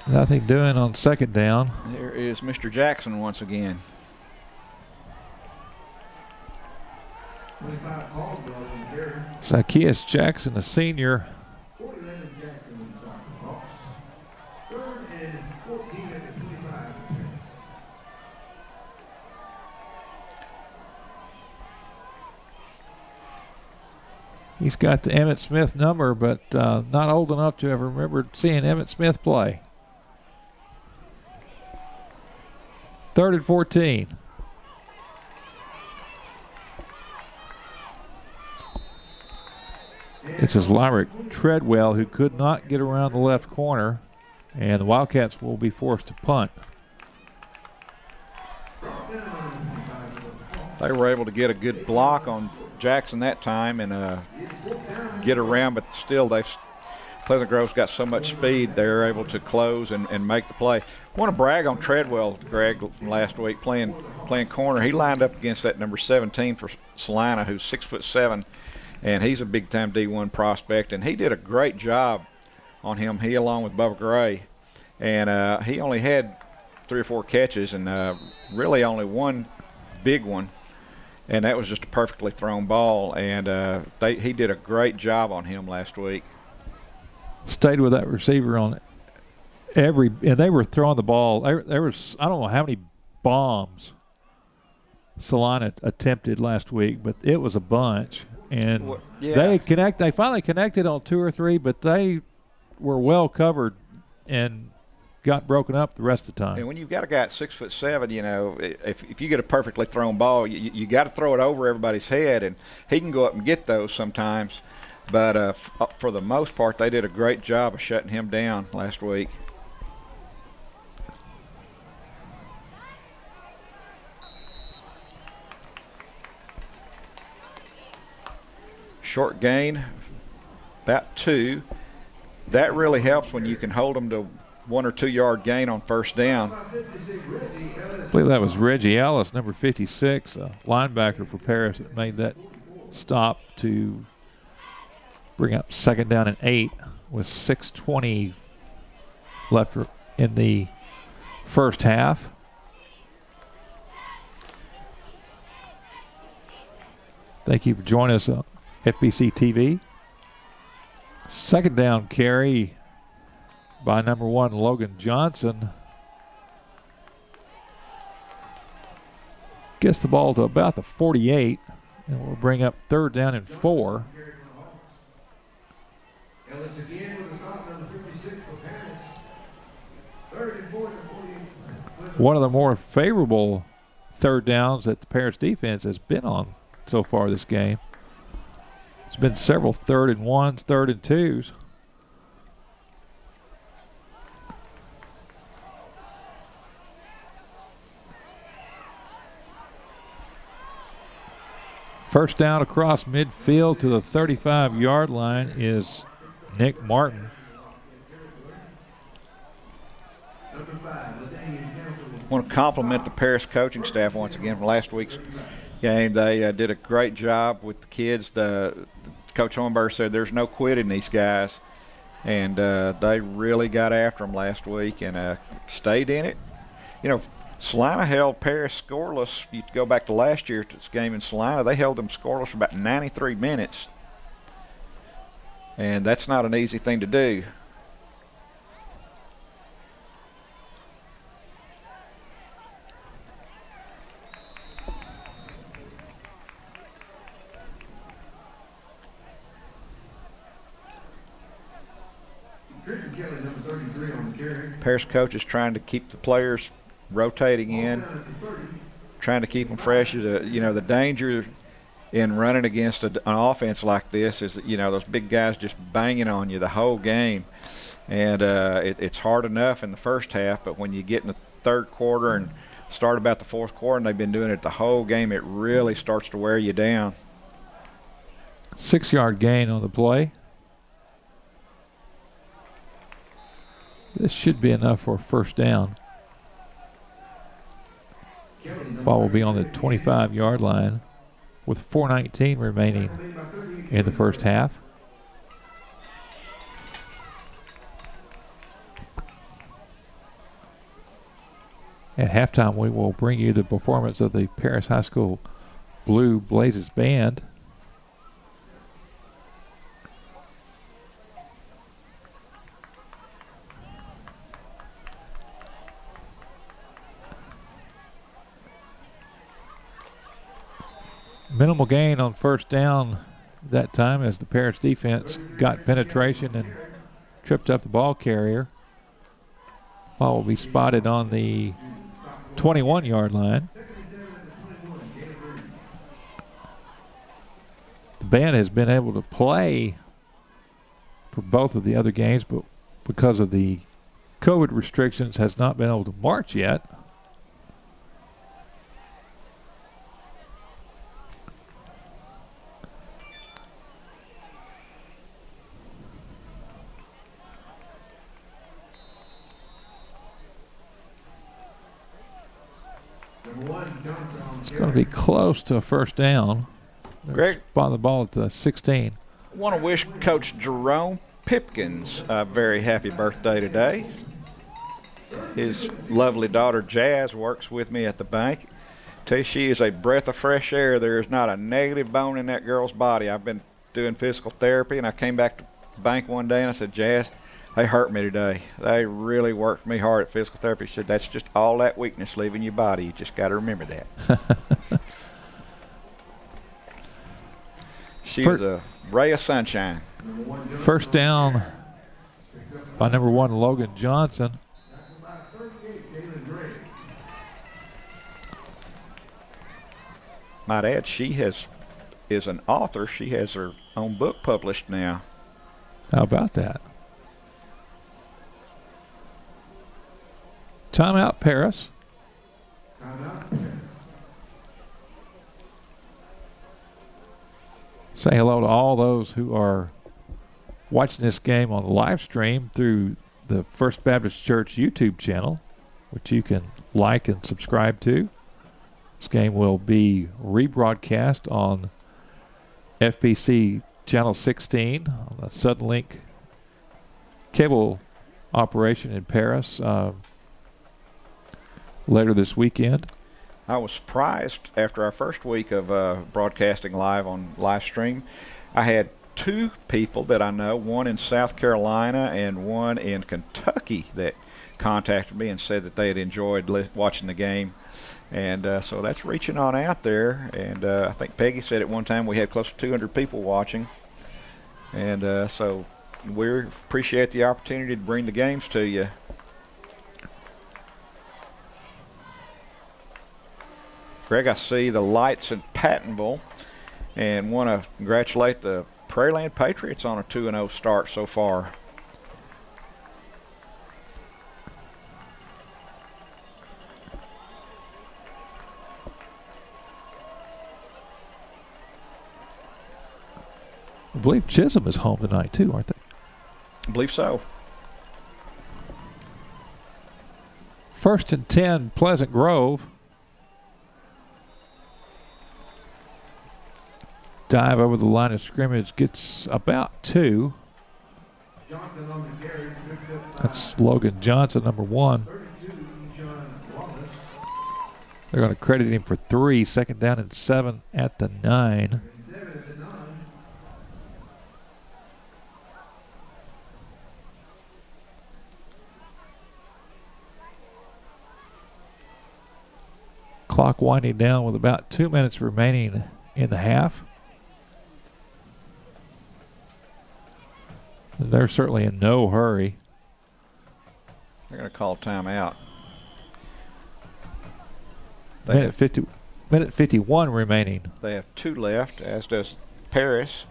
Nothing doing on 2nd down. There is Mr. Jackson once again. Zacchaeus Jackson, a senior. He's got the Emmett Smith number, but not old enough to have remembered seeing Emmett Smith play. 3rd and 14. This is Lyric Treadwell, who could not get around the left corner, and the Wildcats will be forced to punt. They were able to get a good block on Jackson that time and get around, but still Pleasant Grove's got so much speed they're able to close and make the play. I want to brag on Treadwell, Greg, from last week playing corner. He lined up against that number 17 for Salina, who's 6'7", and he's a big-time D1 prospect, and he did a great job on him. He, along with Bubba Gray, And he only had 3 or 4 catches and really only one big one. And that was just a perfectly thrown ball. And he did a great job on him last week. Stayed with that receiver on and they were throwing the ball. There was, I don't know how many bombs Salina attempted last week, but it was a bunch. And they finally connected on 2 or 3, but they were well covered and got broken up the rest of the time. And when you've got a guy at 6'7", you know, if you get a perfectly thrown ball, you got to throw it over everybody's head, and he can go up and get those sometimes. But for the most part, they did a great job of shutting him down last week. Short gain, about 2. That really helps when you can hold them to 1 or 2 yard gain on first down. I believe that was Reggie Ellis, number 56, a linebacker for Paris, that made that stop to bring up 2nd down and 8 with 6:20 left in the first half. Thank you for joining us on FBC TV. 2nd down carry by number 1, Logan Johnson. Gets the ball to about the 48, and we'll bring up 3rd down and 4. Ellis again with a stop, number 56 for Paris. 3rd and 4 to 48. One of the more favorable 3rd downs that the Paris defense has been on so far this game. It's been several 3rd and 1s, 3rd and 2s. First down across midfield to the 35-yard line is Nick Martin. I want to compliment the Paris coaching staff once again from last week's game. They did a great job with the kids. Coach Hornberg said there's no quitting these guys, and they really got after them last week and stayed in it. You know, Salina held Paris scoreless. If you go back to last year's game in Salina, they held them scoreless for about 93 minutes. And that's not an easy thing to do. Paris coach is trying to keep the players rotating in, trying to keep them fresh. You know, the danger in running against an offense like this is that, you know, those big guys just banging on you the whole game. And it's hard enough in the first half, but when you get in the 3rd quarter and start about the 4th quarter, and they've been doing it the whole game, it really starts to wear you down. 6-yard gain on the play. This should be enough for a first down. Ball will be on the 25-yard line with 4:19 remaining in the first half. At halftime, we will bring you the performance of the Paris High School Blue Blazes Band. Minimal gain on first down that time as the Paris defense got penetration and tripped up the ball carrier. Ball will be spotted on the 21-yard line. The band has been able to play for both of the other games, but because of the COVID restrictions has not been able to march yet. It's going to be close to a first down. Greg, spotting the ball at the 16. I want to wish Coach Jerome Pipkins a very happy birthday today. his lovely daughter Jazz works with me at the bank. Tell you, she is a breath of fresh air. There is not a negative bone in that girl's body. I've been doing physical therapy, and I came back to the bank one day and I said, Jazz, they hurt me today. They really worked me hard at physical therapy. She said, that's just all that weakness leaving your body. You just got to remember that. She is a ray of sunshine. First down by number 1, Logan Johnson. Might add, she is an author. She has her own book published now. How about that? Timeout, Paris. Say hello to all those who are watching this game on the live stream through the First Baptist Church YouTube channel, which you can like and subscribe to. This game will be rebroadcast on FBC Channel 16 on the Suddenlink cable operation in Paris later this weekend. I was surprised after our first week of broadcasting live on live stream. I had 2 people that I know, one in South Carolina and one in Kentucky, that contacted me and said that they had enjoyed watching the game. And so that's reaching on out there. And I think Peggy said at one time we had close to 200 people watching. And so we appreciate the opportunity to bring the games to you. Greg, I see the lights in Pattonville and want to congratulate the Prairieland Patriots on a 2-0 start so far. I believe Chisholm is home tonight too, aren't they? I believe so. 1st and 10, Pleasant Grove. Dive over the line of scrimmage, gets about 2. That's Logan Johnson, number 1. They're going to credit him for 3. 2nd down and 7 at the 9. Clock winding down with about 2 minutes remaining in the half. They're certainly in no hurry. They're going to call timeout. Minute 51 remaining. They have 2 left, as does Paris.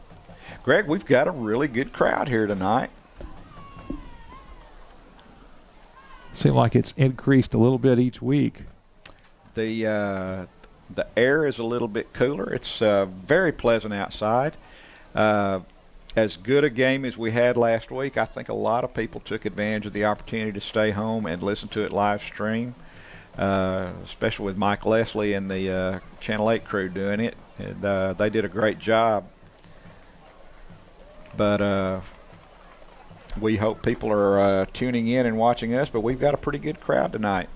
Greg, we've got a really good crowd here tonight. Seems like it's increased a little bit each week. The air is a little bit cooler. It's very pleasant outside. As good a game as we had last week, I think a lot of people took advantage of the opportunity to stay home and listen to it live stream, especially with Mike Leslie and the Channel 8 crew doing it. And they did a great job. But we hope people are tuning in and watching us, but we've got a pretty good crowd tonight.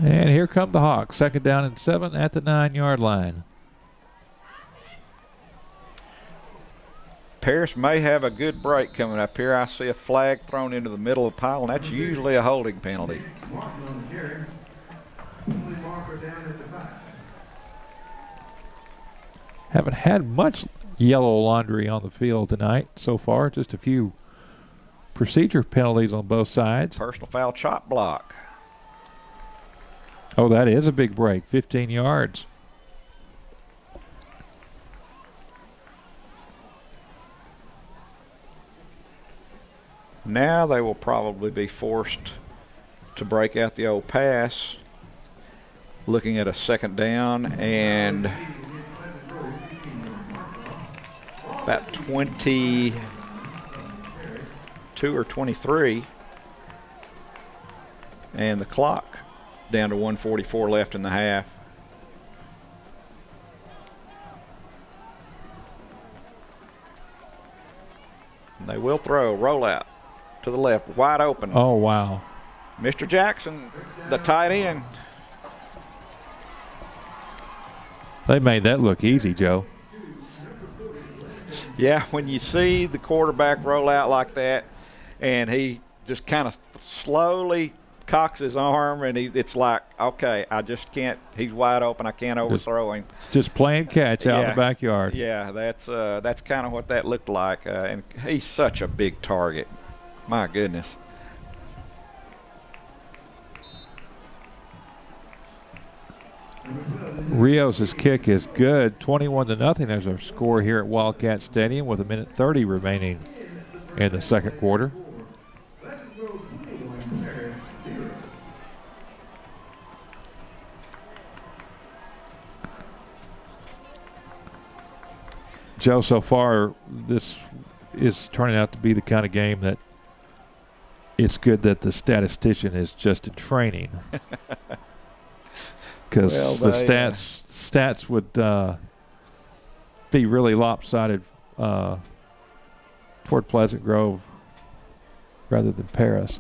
And here come the Hawks. 2nd down and 7 at the 9-yard line. Paris may have a good break coming up here. I see a flag thrown into the middle of the pile, and that's usually a holding penalty. Haven't had much yellow laundry on the field tonight so far. Just a few procedure penalties on both sides. Personal foul, chop block. Oh, that is a big break. 15 yards. Now they will probably be forced to break out the old pass. Looking at a 2nd down, and about 22 or 23. And the clock down to 1:44 left in the half. And they will throw, roll out to the left, wide open. Oh, wow. Mr. Jackson, the tight end. They made that look easy, Joe. Yeah, when you see the quarterback roll out like that, and he just kind of slowly cocks his arm, and it's like, okay, I just can't. He's wide open. I can't overthrow him. Just playing catch out in the backyard. Yeah, that's kind of what that looked like. And he's such a big target. My goodness. Rios' kick is good. 21-0 is our score here at Wildcat Stadium with 1:30 remaining in the second quarter. Joe, so far this is turning out to be the kind of game that it's good that the statistician is just in training. Because the stats would be really lopsided toward Pleasant Grove rather than Paris.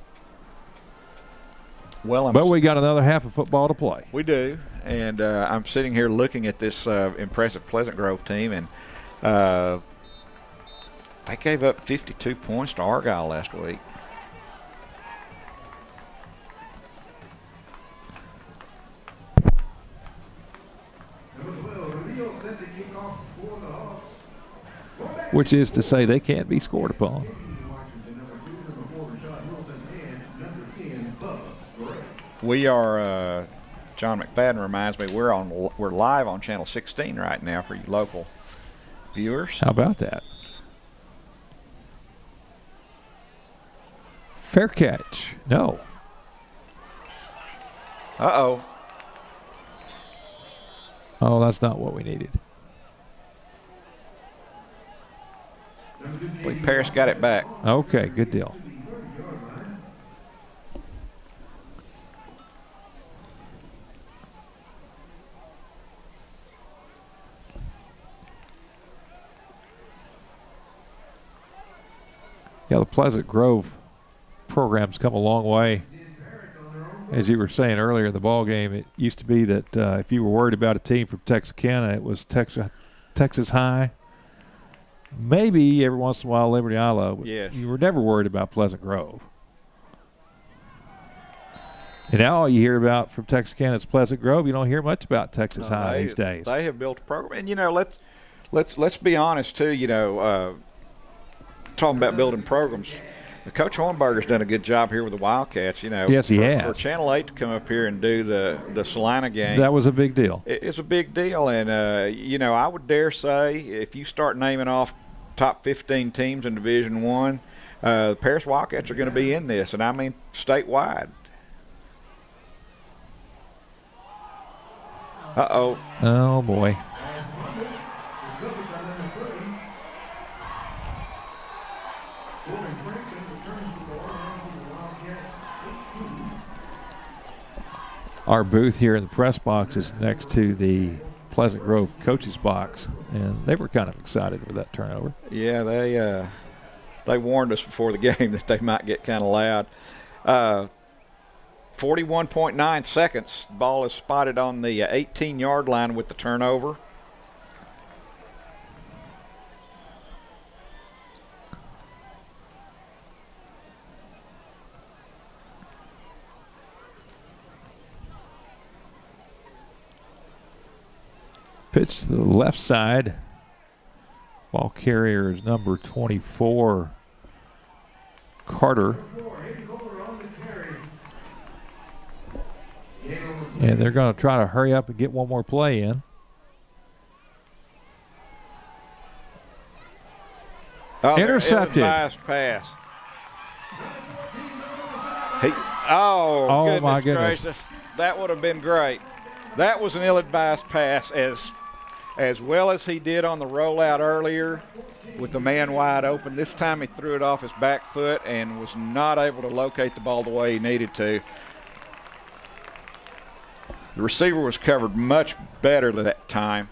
Well, but we got another half of football to play. We do, and I'm sitting here looking at this impressive Pleasant Grove team, and they gave up 52 points to Argyle last week. Which is to say they can't be scored upon. We are, John McFadden reminds me, we're live on Channel 16 right now for you local viewers. How about that? Fair catch. No. Uh-oh. Oh, that's not what we needed. I believe Paris got it back. Okay, good deal. Yeah, the Pleasant Grove program's come a long way. As you were saying earlier in the ball game, it used to be that if you were worried about a team from Texarkana, it was Texas High. Maybe every once in a while Liberty Isla. Yes. You were never worried about Pleasant Grove. And now all you hear about from Texarkana is Pleasant Grove. You don't hear much about Texas High these days. They have built a program, and you know, let's be honest too. You know, talking about building programs. Coach Hornberger's done a good job here with the Wildcats. You know, yes, he has. For Channel 8 to come up here and do the Salina game, that was a big deal. It's a big deal, and you know, I would dare say if you start naming off top 15 teams in Division I, the Paris Wildcats are going to be in this, and I mean statewide. Uh-oh. Oh, boy. Our booth here in the press box is next to the Pleasant Grove coaches box, and they were kind of excited with that turnover. Yeah, they warned us before the game that they might get kind of loud. 41.9 seconds. The ball is spotted on the 18-yard line with the turnover. Pitch to the left side. Ball carrier is number 24, Carter. And they're going to try to hurry up and get one more play in. Oh, intercepted. Ill-advised pass. Oh my goodness. Gracious. That would have been great. That was an ill-advised pass as as well as he did on the rollout earlier with the man wide open. This time he threw it off his back foot and was not able to locate the ball the way he needed to. The receiver was covered much better that time,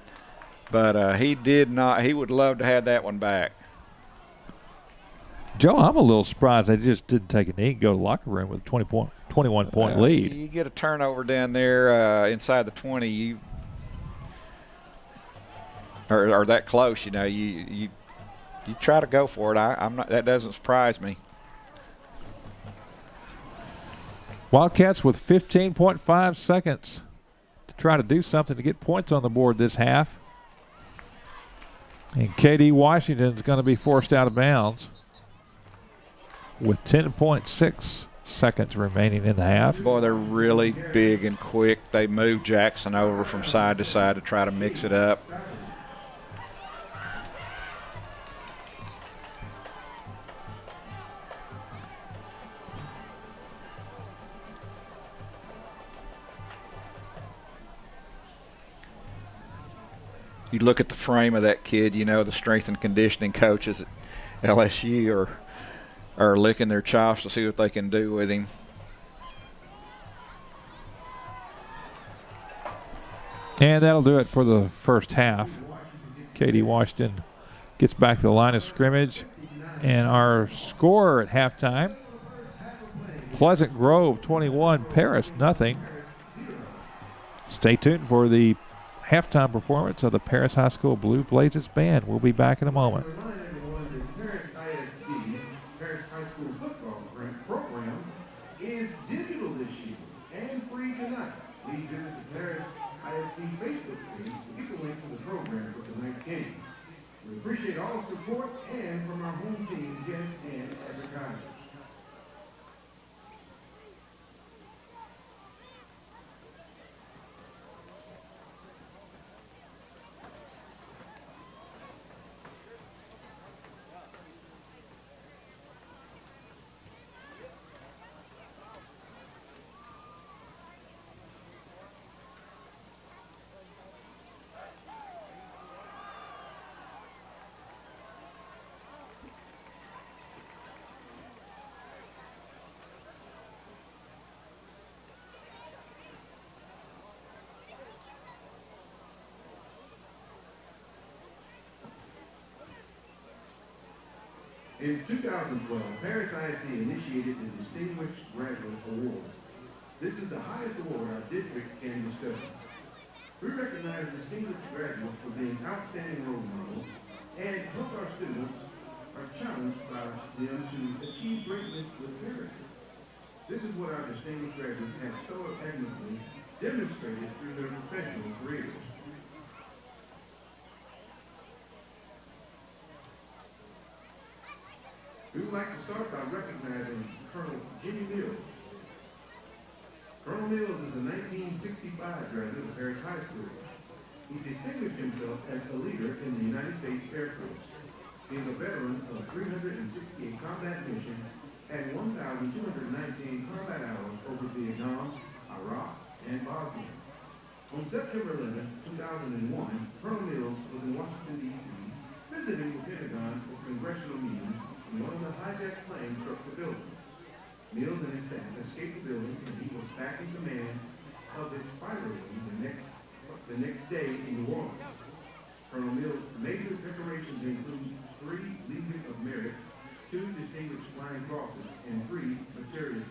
but he did not. He would love to have that one back. Joe, I'm a little surprised they just didn't take a knee and go to the locker room with a 21-point lead. You get a turnover down there inside the 20, or that close, you know, you try to go for it. I'm not. That doesn't surprise me. Wildcats with 15.5 seconds to try to do something to get points on the board this half. And KD Washington's going to be forced out of bounds with 10.6 seconds remaining in the half. Boy, they're really big and quick. They move Jackson over from side to side to try to mix it up. You look at the frame of that kid, you know the strength and conditioning coaches at LSU are licking their chops to see what they can do with him. And that'll do it for the first half. KD Washington gets back to the line of scrimmage. And our score at halftime, Pleasant Grove 21, Paris nothing. Stay tuned for the halftime performance of the Paris High School Blue Blazes Band. We'll be back in a moment. Remind everyone that Paris ISD, Paris High School football program, is digital this year and free tonight. Please visit the Paris ISD Facebook page to get the link to the program for tonight's game. We appreciate all support and from our home team, guests, and advertisers. In 2012, Paris ISD initiated the Distinguished Graduate Award. This is the highest award our district can bestow. We recognize distinguished graduates for being outstanding role models and help our students are challenged by them to achieve greatness with character. This is what our distinguished graduates have so admirably demonstrated through their professional careers. We would like to start by recognizing Colonel Jimmy Mills. Colonel Mills is a 1965 graduate of Paris High School. He distinguished himself as a leader in the United States Air Force. He is a veteran of 368 combat missions and 1,219 combat hours over Vietnam, Iraq, and Bosnia. On September 11, 2001, Colonel Mills was in Washington, D.C., visiting the Pentagon for congressional meetings. One of the hijacked planes struck the building. Mills and his staff escaped the building, and he was back in command of his fighter wing the next day in New Orleans. Colonel Mills' major decorations include 3 Legion of Merit, 2 Distinguished Flying Crosses, and 3 Meritorious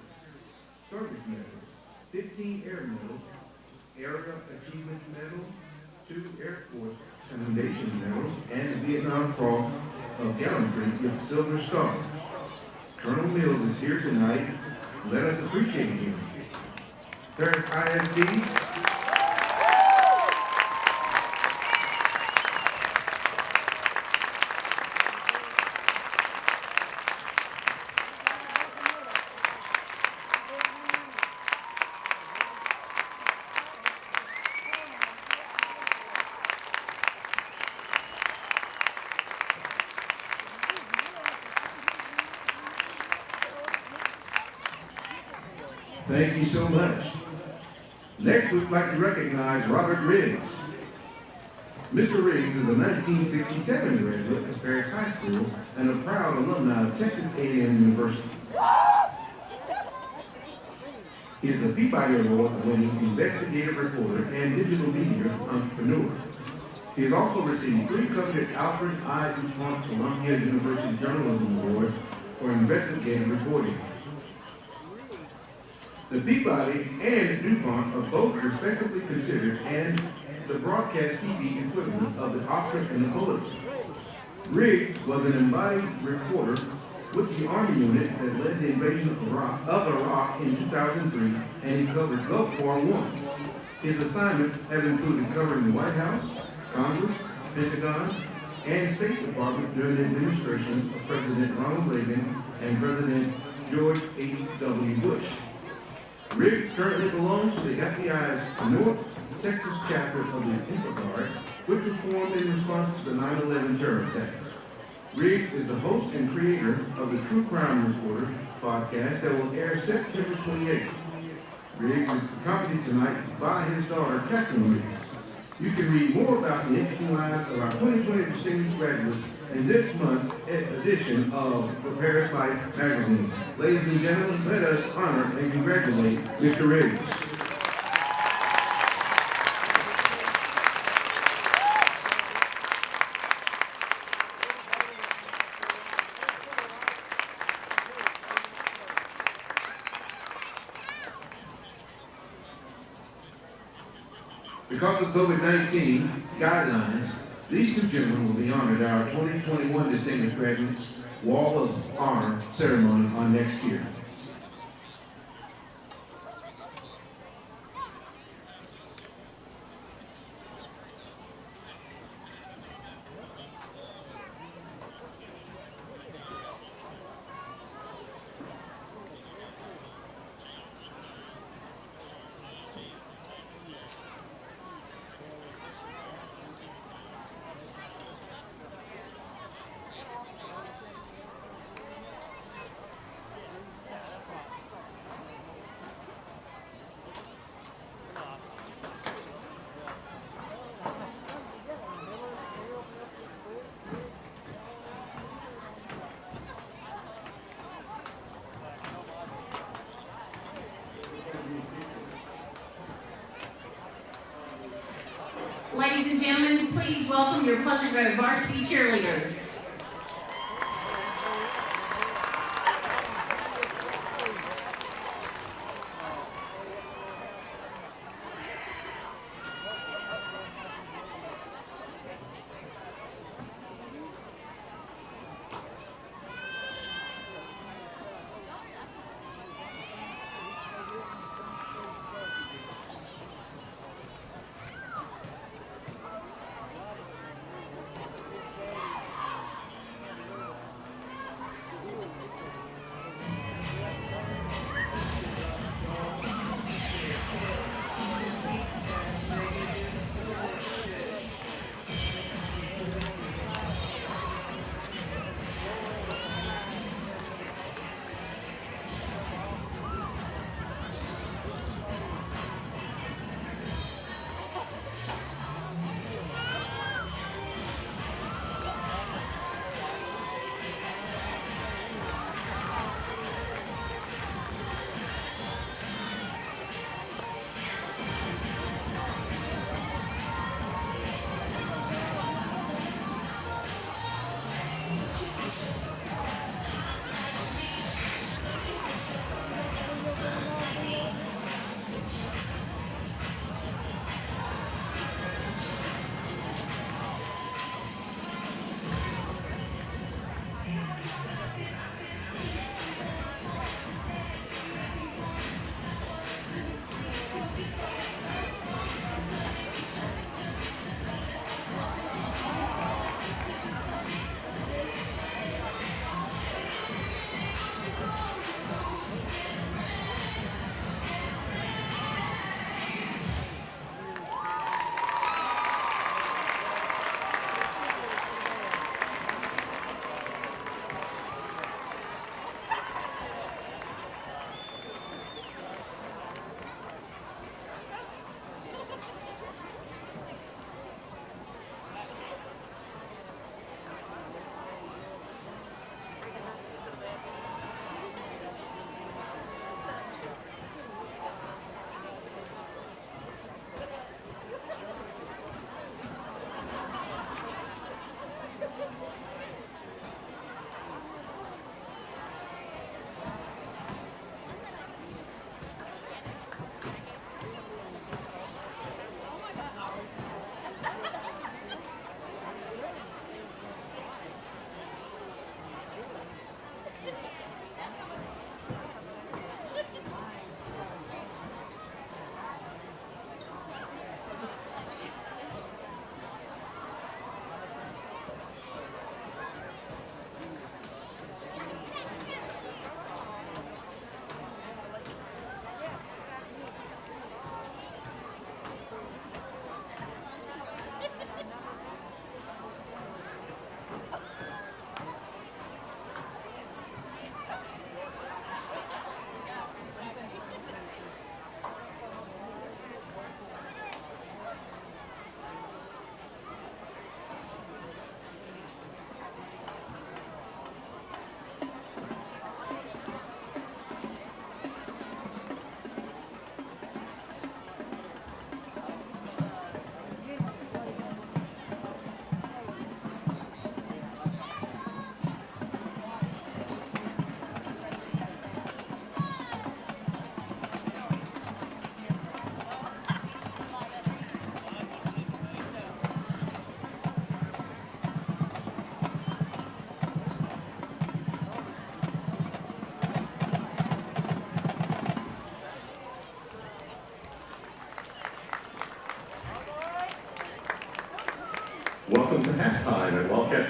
Service Medals, 15 Air Medals, Area Achievements Medals, 2 Air Force Commendation Medals, and the Vietnam Cross of Gallantry with Silver Star. Colonel Mills is here tonight. Let us appreciate him. Paris ISD. Thank you so much. Next, we'd like to recognize Robert Riggs. Mr. Riggs is a 1967 graduate of Paris High School and a proud alumni of Texas A&M University. He is a Peabody Award-winning investigative reporter and digital media entrepreneur. He has also received 3 coveted Alfred I. DuPont Columbia University Journalism Awards for investigative reporting. The Peabody and DuPont are both respectively considered and the broadcast TV equivalent of the Oscar and the Pulitzer. Riggs was an embodied reporter with the Army unit that led the invasion of Iraq in 2003, and he covered Gulf War I. His assignments have included covering the White House, Congress, Pentagon, and State Department during the administrations of President Ronald Reagan and President George H.W. Bush. Riggs currently belongs to the FBI's North Texas chapter of the Infraguard, which was formed in response to the 9/11 terror attacks. Riggs is the host and creator of the True Crime Reporter podcast that will air September 28th. Riggs is accompanied tonight by his daughter, Catherine Riggs. You can read more about the interesting lives of our 2020 distinguished graduates in this month's edition of the Paris Life magazine. Ladies and gentlemen, let us honor and congratulate Mr. Riggs. Because of COVID-19 guidelines, these 2 gentlemen will be honored at our 2021 Distinguished Graduates Wall of Honor ceremony on next year. Ladies and gentlemen, please welcome your Pleasant Grove varsity cheerleaders.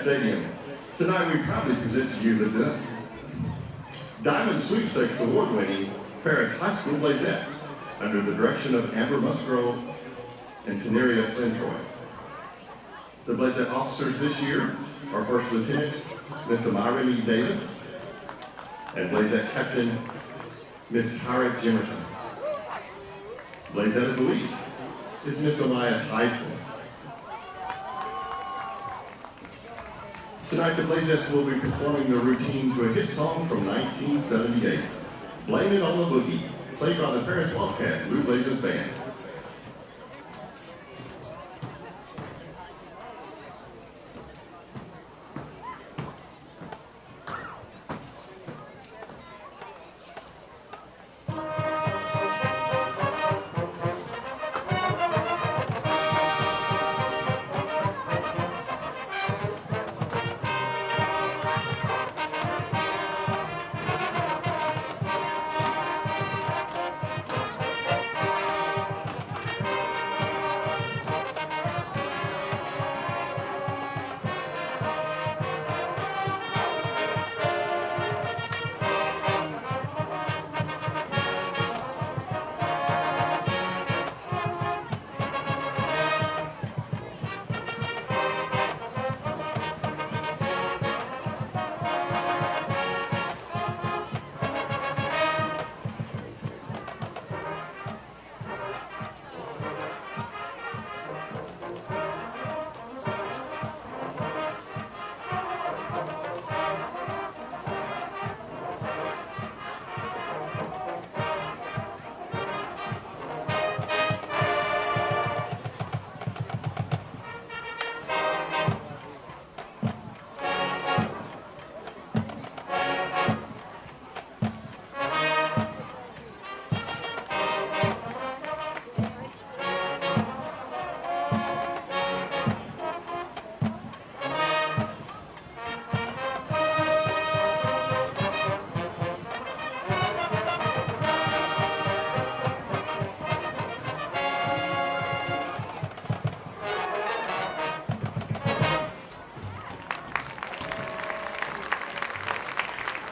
Stadium. Tonight we proudly present to you the Diamond Sweepstakes Award-winning Paris High School Blazettes under the direction of Amber Musgrove and Teneria Flintroy. The Blazette officers this year are First Lieutenant Miss Amira Lee Davis and Blazette Captain Miss Tarek Jimerson. Blazette of the Week is Miss Amaya Tyson. Tonight the Blazettes will be performing their routine to a hit song from 1978, Blame It on the Boogie, played by the Paris Wildcat Blue Blazers Band.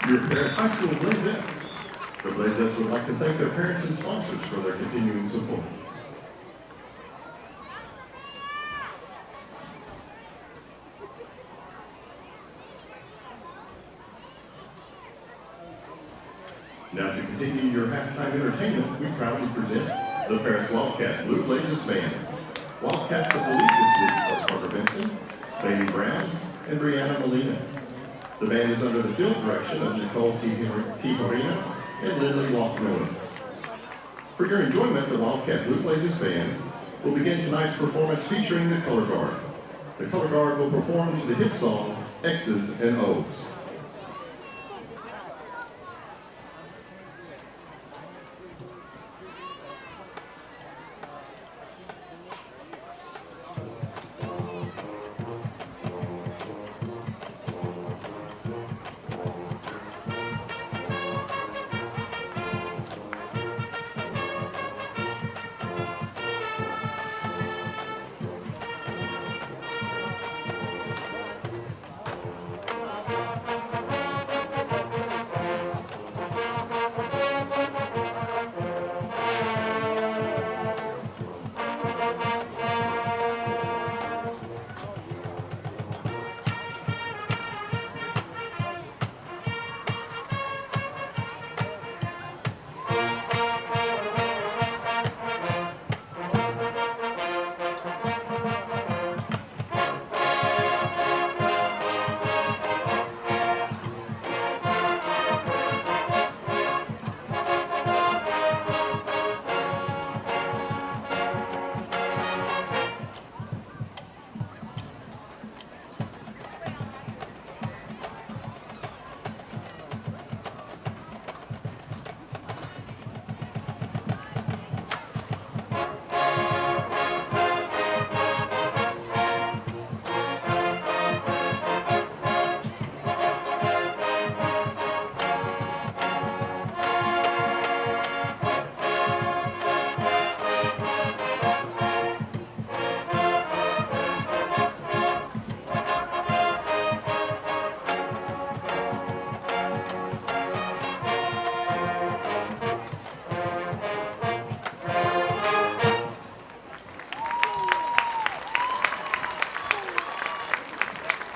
Your Paris High School Blazettes. The Blazettes would like to thank their parents and sponsors for their continuing support. Now to continue your halftime entertainment, we proudly present the Paris Wildcat Blue Blazers Band. Wildcats of the League this week are Carter Benson, Bailey Brown, and Brianna Molina. The band is under the field direction of Nicole Tijerina and Lindley Loft-Miller. For your enjoyment, the Wildcat Blue Blazers Band will begin tonight's performance featuring the Color Guard. The Color Guard will perform to the hit song, X's and O's.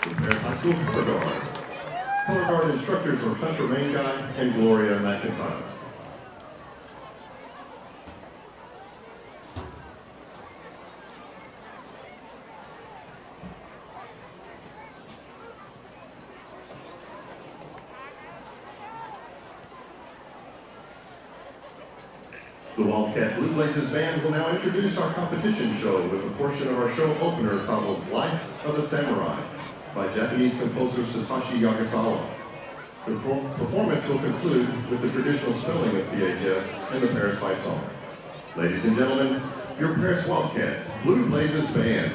The Paris High School color guard. Color guard instructors are Hunter Manguy and Gloria McIntyre. The Wildcat Blue Blazes Band will now introduce our competition show with a portion of our show opener titled Life of a Samurai by Japanese composer Satoshi Yagasawa. The performance will conclude with the traditional spelling of PHS and the Paris fight song. Ladies and gentlemen, your Paris Wildcat Blue Blazes Band.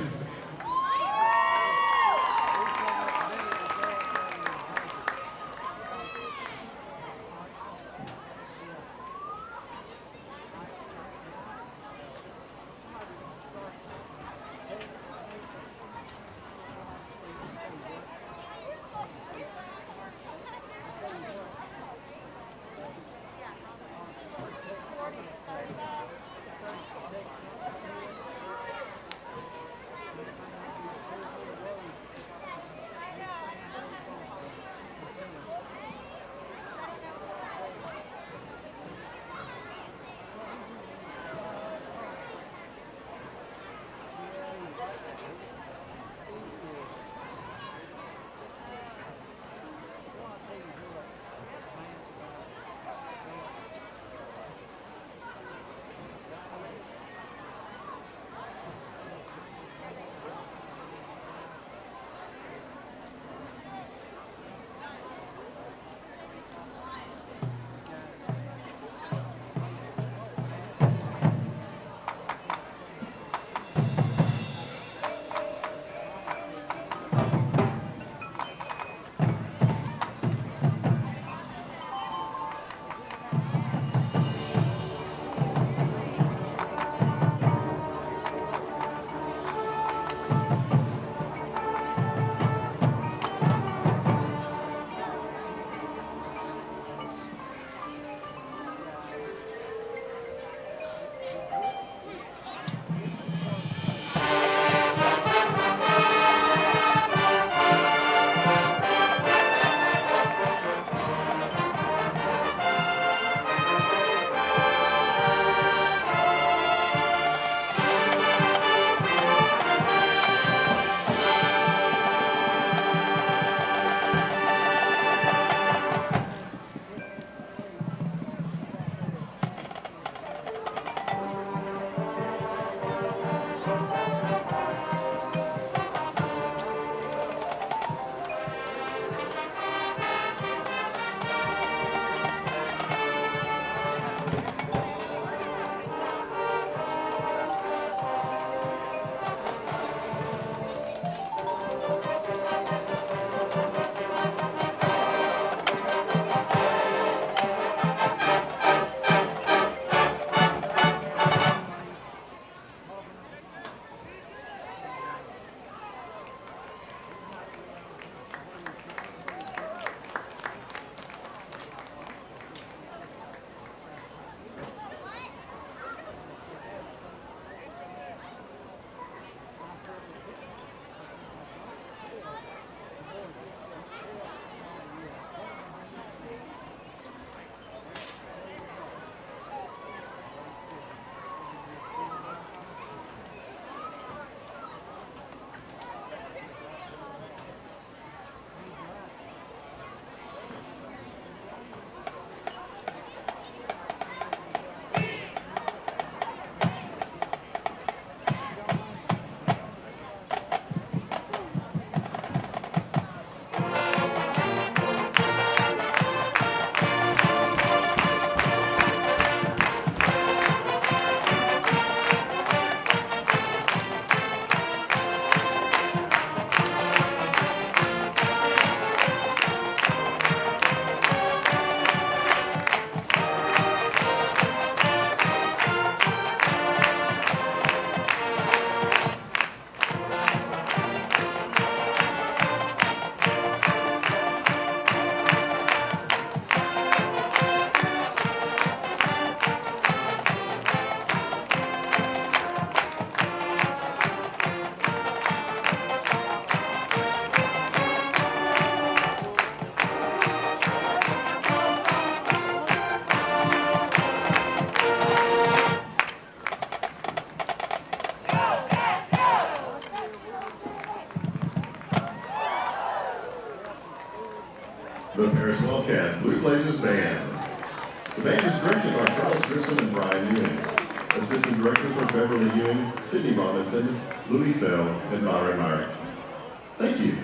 the Paris Wildcat Blue Blazers Band. The band is directed by Charles Grissom and Brian Ewing. Assistant directors are Beverly Ewing, Sidney Robinson, Louis Fell, and Byron Myrick. Thank you.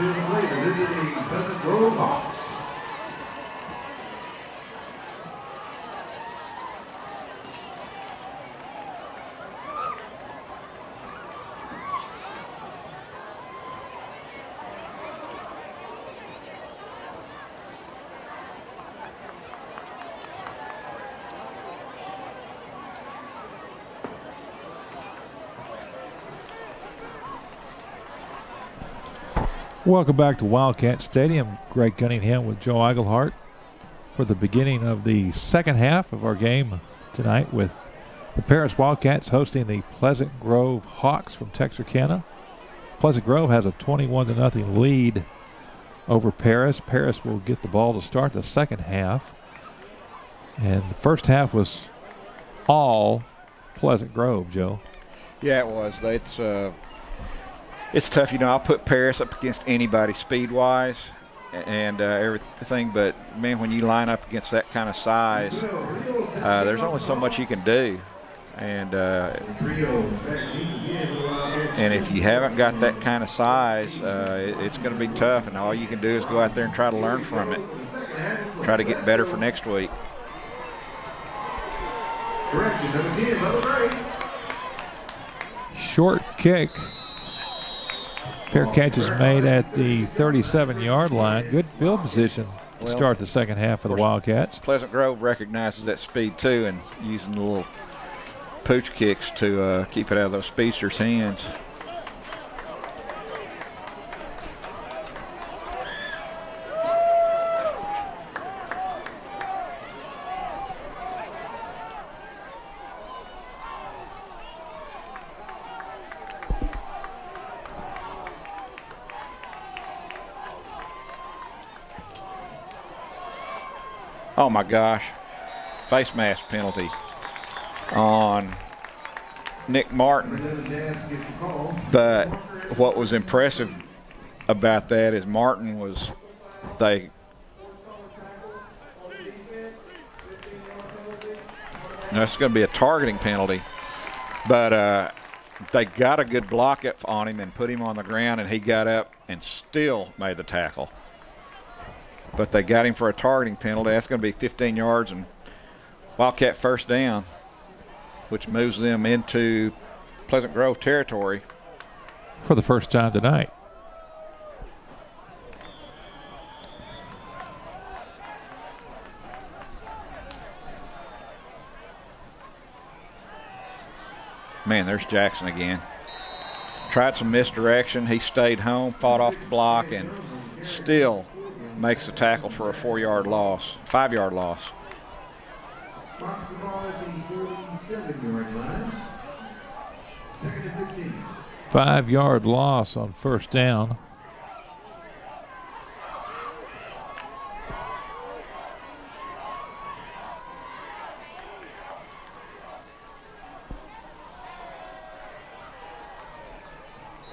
field to play the visiting Pleasant Grove Hawks. Welcome back to Wildcat Stadium. Greg Cunningham with Joe Eigelhart for the beginning of the second half of our game tonight, with the Paris Wildcats hosting the Pleasant Grove Hawks from Texarkana. Pleasant Grove has a 21-0 lead over Paris. Paris will get the ball to start the second half. And the first half was all Pleasant Grove, Joe. Yeah, it was. It's tough, I'll put Paris up against anybody speed-wise and everything, but, man, when you line up against that kind of size, there's only so much you can do. And if you haven't got that kind of size, it's going to be tough, and all you can do is go out there and try to learn from it, try to get better for next week. Short kick. Fair catch is made at the 37-yard line. Good field position to start the second half for the Wildcats. Pleasant Grove recognizes that speed too, and using the little pooch kicks to keep it out of those speedsters' hands. Oh my gosh, face mask penalty on Nick Martin. But what was impressive about that is Martin that's going to be a targeting penalty, but they got a good block up on him and put him on the ground, and he got up and still made the tackle. But they got him for a targeting penalty. That's going to be 15 yards and Wildcat first down, which moves them into Pleasant Grove territory for the first time tonight. Man, there's Jackson again. Tried some misdirection. He stayed home, fought off the block, and still makes the tackle for a 5-yard loss. Spots the ball at the 47-yard line. Second and 15. 5-yard loss on first down.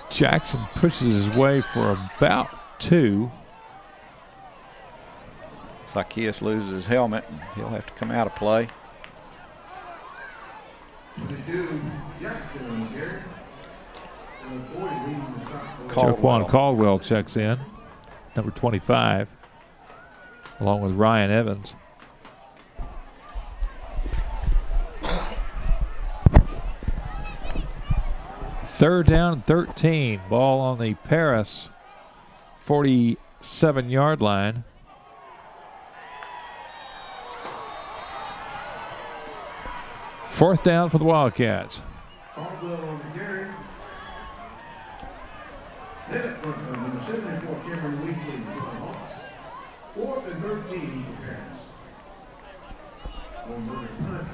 Jackson pushes his way for about 2. Zacchaeus loses his helmet, and he'll have to come out of play. 22, Jackson on the carry. Jaquan Caldwell checks in, number 25, along with Ryan Evans. Third down and 13. Ball on the Paris 47-yard line. Fourth down for the Wildcats. Caldwell on the carry. Then at front, number 74, Cameron Weekly for the Hawks. 4th and 13 for Paris. On the punt.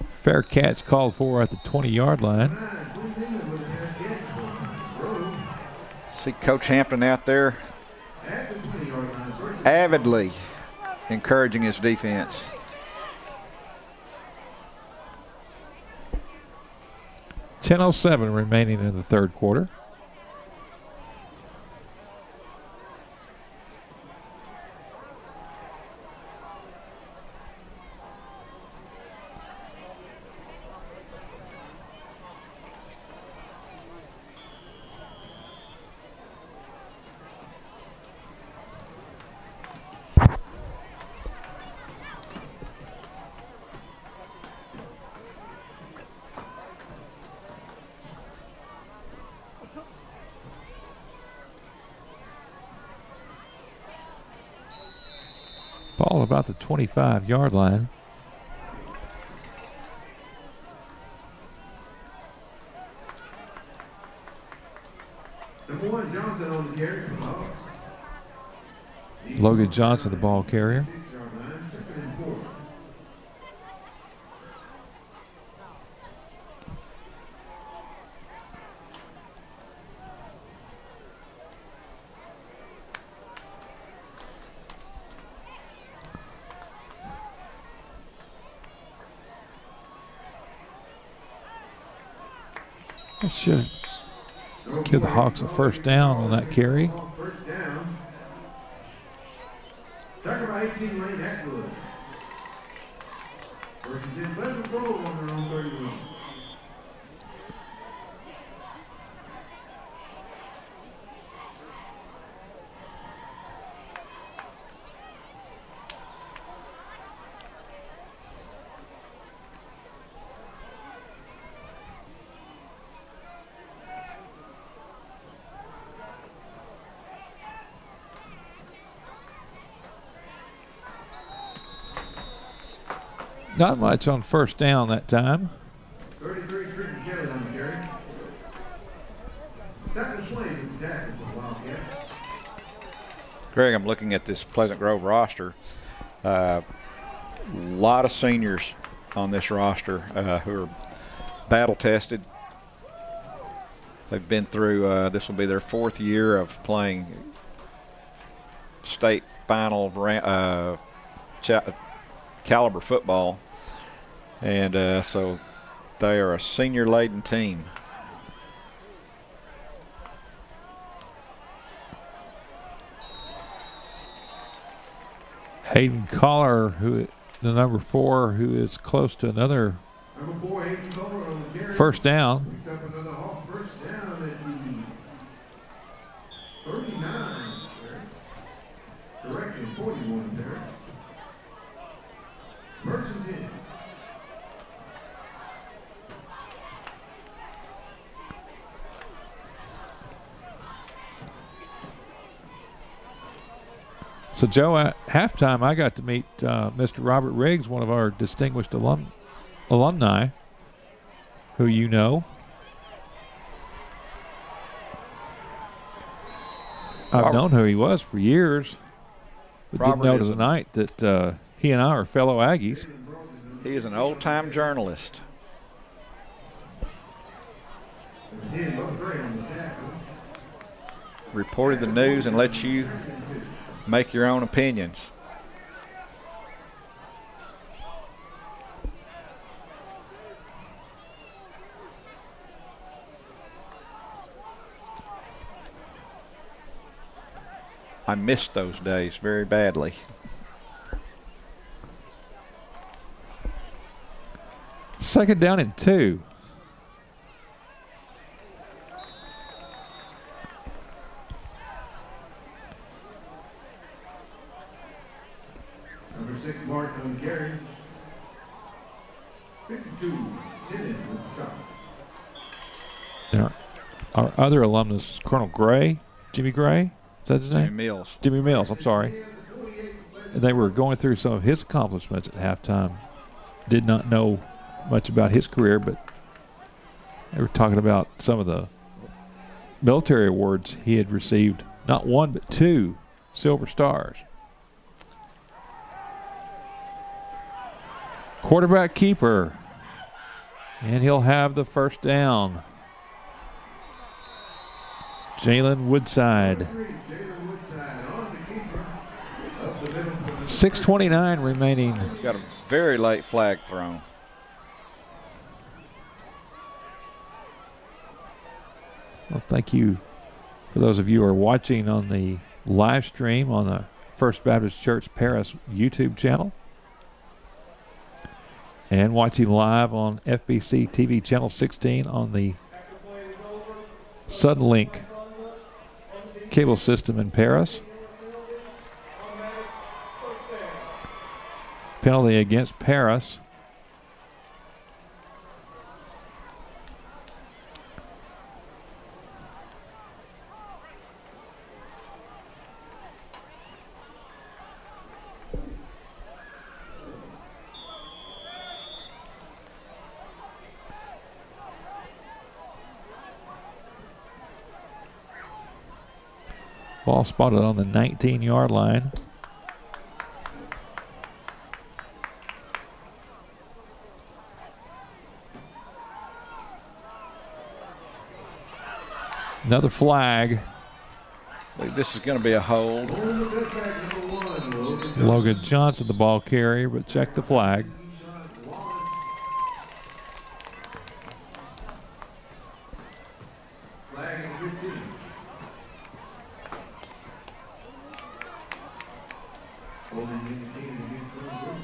Fair catch called for at the 20-yard line. See Coach Hampton out there avidly encouraging his defense. .10:07 remaining in the third quarter. Ball about the 25-yard line. Number 1, Johnson on the carry for the Hawks. Logan Johnson, the ball carrier. 6-yard line, 2nd and 4. That should give the Hawks a first down on that carry. First down. Talking about 18 Lane Atwood. Versus in Pleasant Grove on their own 31. Not much on first down that time. 33, Trent Kelly on the carry. Tucker Slade with the tackle for the Wildcat. Greg, I'm looking at this Pleasant Grove roster. A lot of seniors on this roster who are battle tested. They've been through, this will be their 4th year of playing state final caliber football. And so they are a senior-laden team. Hayden Collar, who the number 4, who is close to another Number 4, Hayden Kohler on the carry. first down. Picks up another Hawk first down at the 39. Correction, 41 there. Merchant 10. So, Joe, at halftime, I got to meet Mr. Robert Riggs, one of our distinguished alumni, who you know. I've known who he was for years, but didn't know tonight that he and I are fellow Aggies. He is an old-time journalist. Reported the news and let you make your own opinions. I missed those days very badly. Second down and 2. Number 6, Martin on the carry. 52, Tennant with the stop. Now, our other alumnus is Colonel Gray, Jimmy Gray. Is that his name? Jimmy Mills. Jimmy Mills, I'm sorry. And they were going through some of his accomplishments at halftime. Did not know much about his career, but they were talking about some of the military awards he had received. Not 1, but 2 Silver Stars. Quarterback keeper. And he'll have the first down. Jalen Woodside. 6:29 remaining. Got a very late flag thrown. Well, thank you for those of you who are watching on the live stream on the First Baptist Church Paris YouTube channel and watching live on FBC TV channel 16 on the Suddenlink cable system in Paris. Penalty against Paris. Ball spotted on the 19-yard line. Another flag. I believe this is going to be a hold. Logan Johnson, the ball carrier, but check the flag. Flag at 15. Holding indicated against Glenn.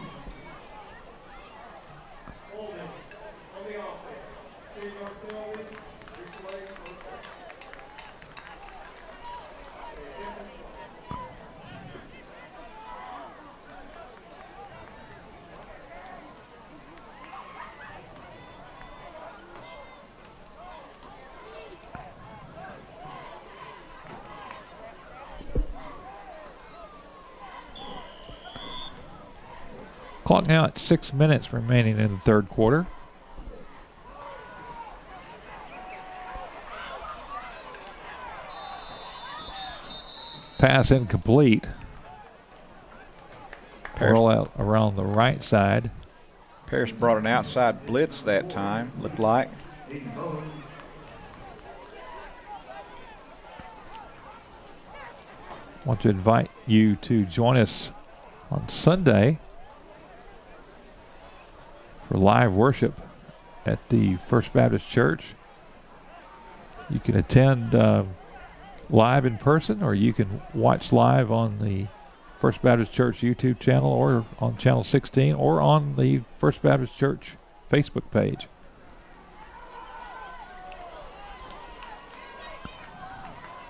Clock now at 6 minutes remaining in the third quarter. Pass incomplete. Roll out around the right side. Paris brought an outside blitz that time, looked like. Want to invite you to join us on Sunday for live worship at the First Baptist Church. You can attend live in person, or you can watch live on the First Baptist Church YouTube channel, or on channel 16, or on the First Baptist Church Facebook page.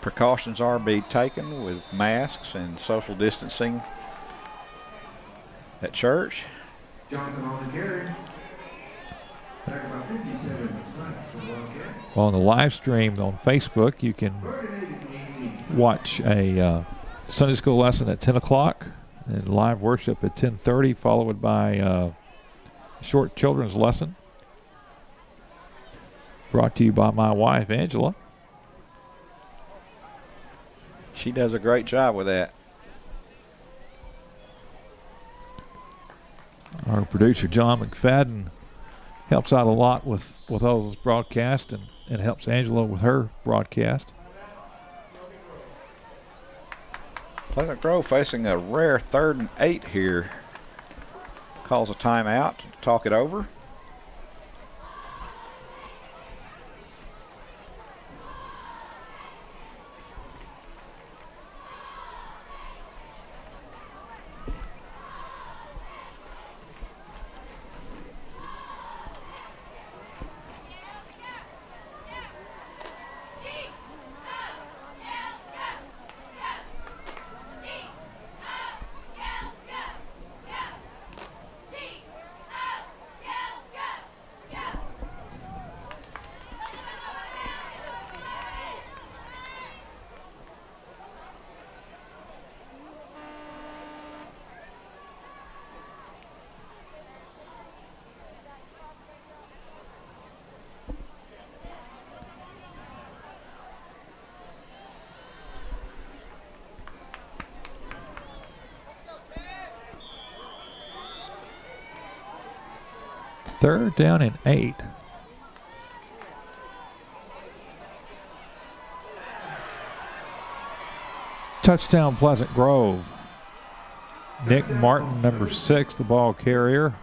Precautions are being taken with masks and social distancing at church. Johnson on the carry. Back about 57 sacks for the Wildcats. Well, on the live stream on Facebook, you can watch a Sunday school lesson at 10 o'clock and live worship at 10:30, followed by a short children's lesson brought to you by my wife, Angela. She does a great job with that. Our producer, John McFadden, helps out a lot with those broadcasts and helps Angela with her broadcast. Pleasant Grove facing a rare 3rd and 8 here. Calls a timeout to talk it over. Third down and 8. Touchdown, Pleasant Grove. Nick Martin, number 6, the ball carrier.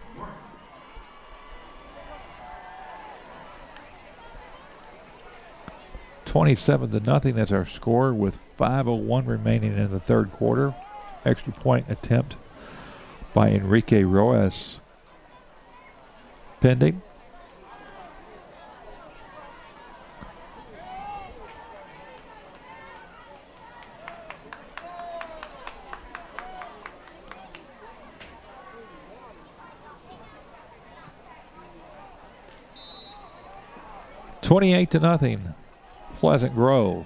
$27-0 as our score with 5:01 remaining in the third quarter. Extra point attempt by Enrique Rojas pending. $28-0, Pleasant Grove.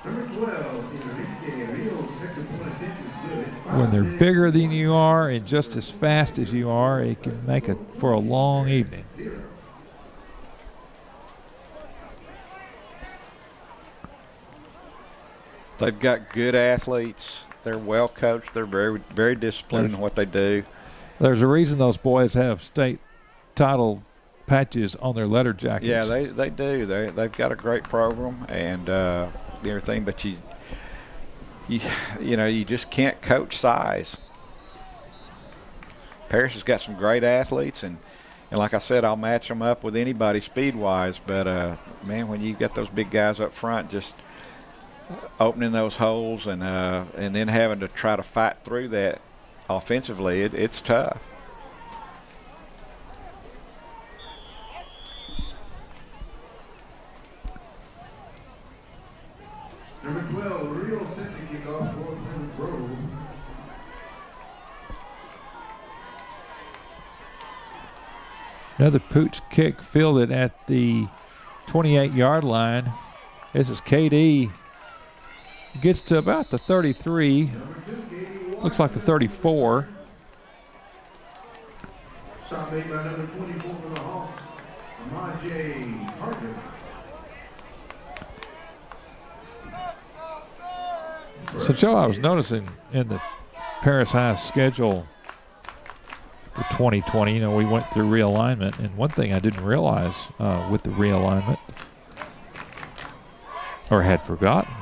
Number 12, Enrique Rios second point attempt is good. When they're bigger than you are and just as fast as you are, it can make it for a long evening. They've got good athletes. They're well coached. They're very, very disciplined in what they do. There's a reason those boys have state title patches on their letter jackets. Yeah, they do. They've got a great program and everything, but you just can't coach size. Paris has got some great athletes, and like I said, I'll match them up with anybody speed-wise. But man, when you've got those big guys up front, just opening those holes and then having to try to fight through that offensively, it's tough. Number 12, Rio set to kick off for Pleasant Grove. Another pooch kick fielded at the 28-yard line. This is KD. Gets to about the 33. Looks like the 34. Shot made by number 24 for the Hawks, Majay Target. So, Joe, I was noticing in the Paris High schedule for 2020, we went through realignment, and one thing I didn't realize with the realignment, or had forgotten,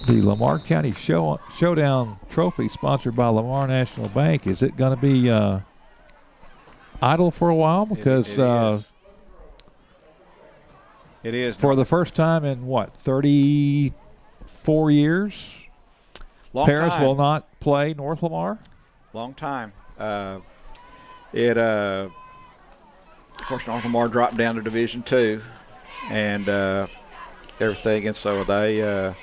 the Lamar County Showdown Trophy, sponsored by Lamar National Bank, is it going to be idle for a while? Because it is for the first time in 34 years, Paris will not play North Lamar. Long time. Of course, North Lamar dropped down to Division II, and everything, and so they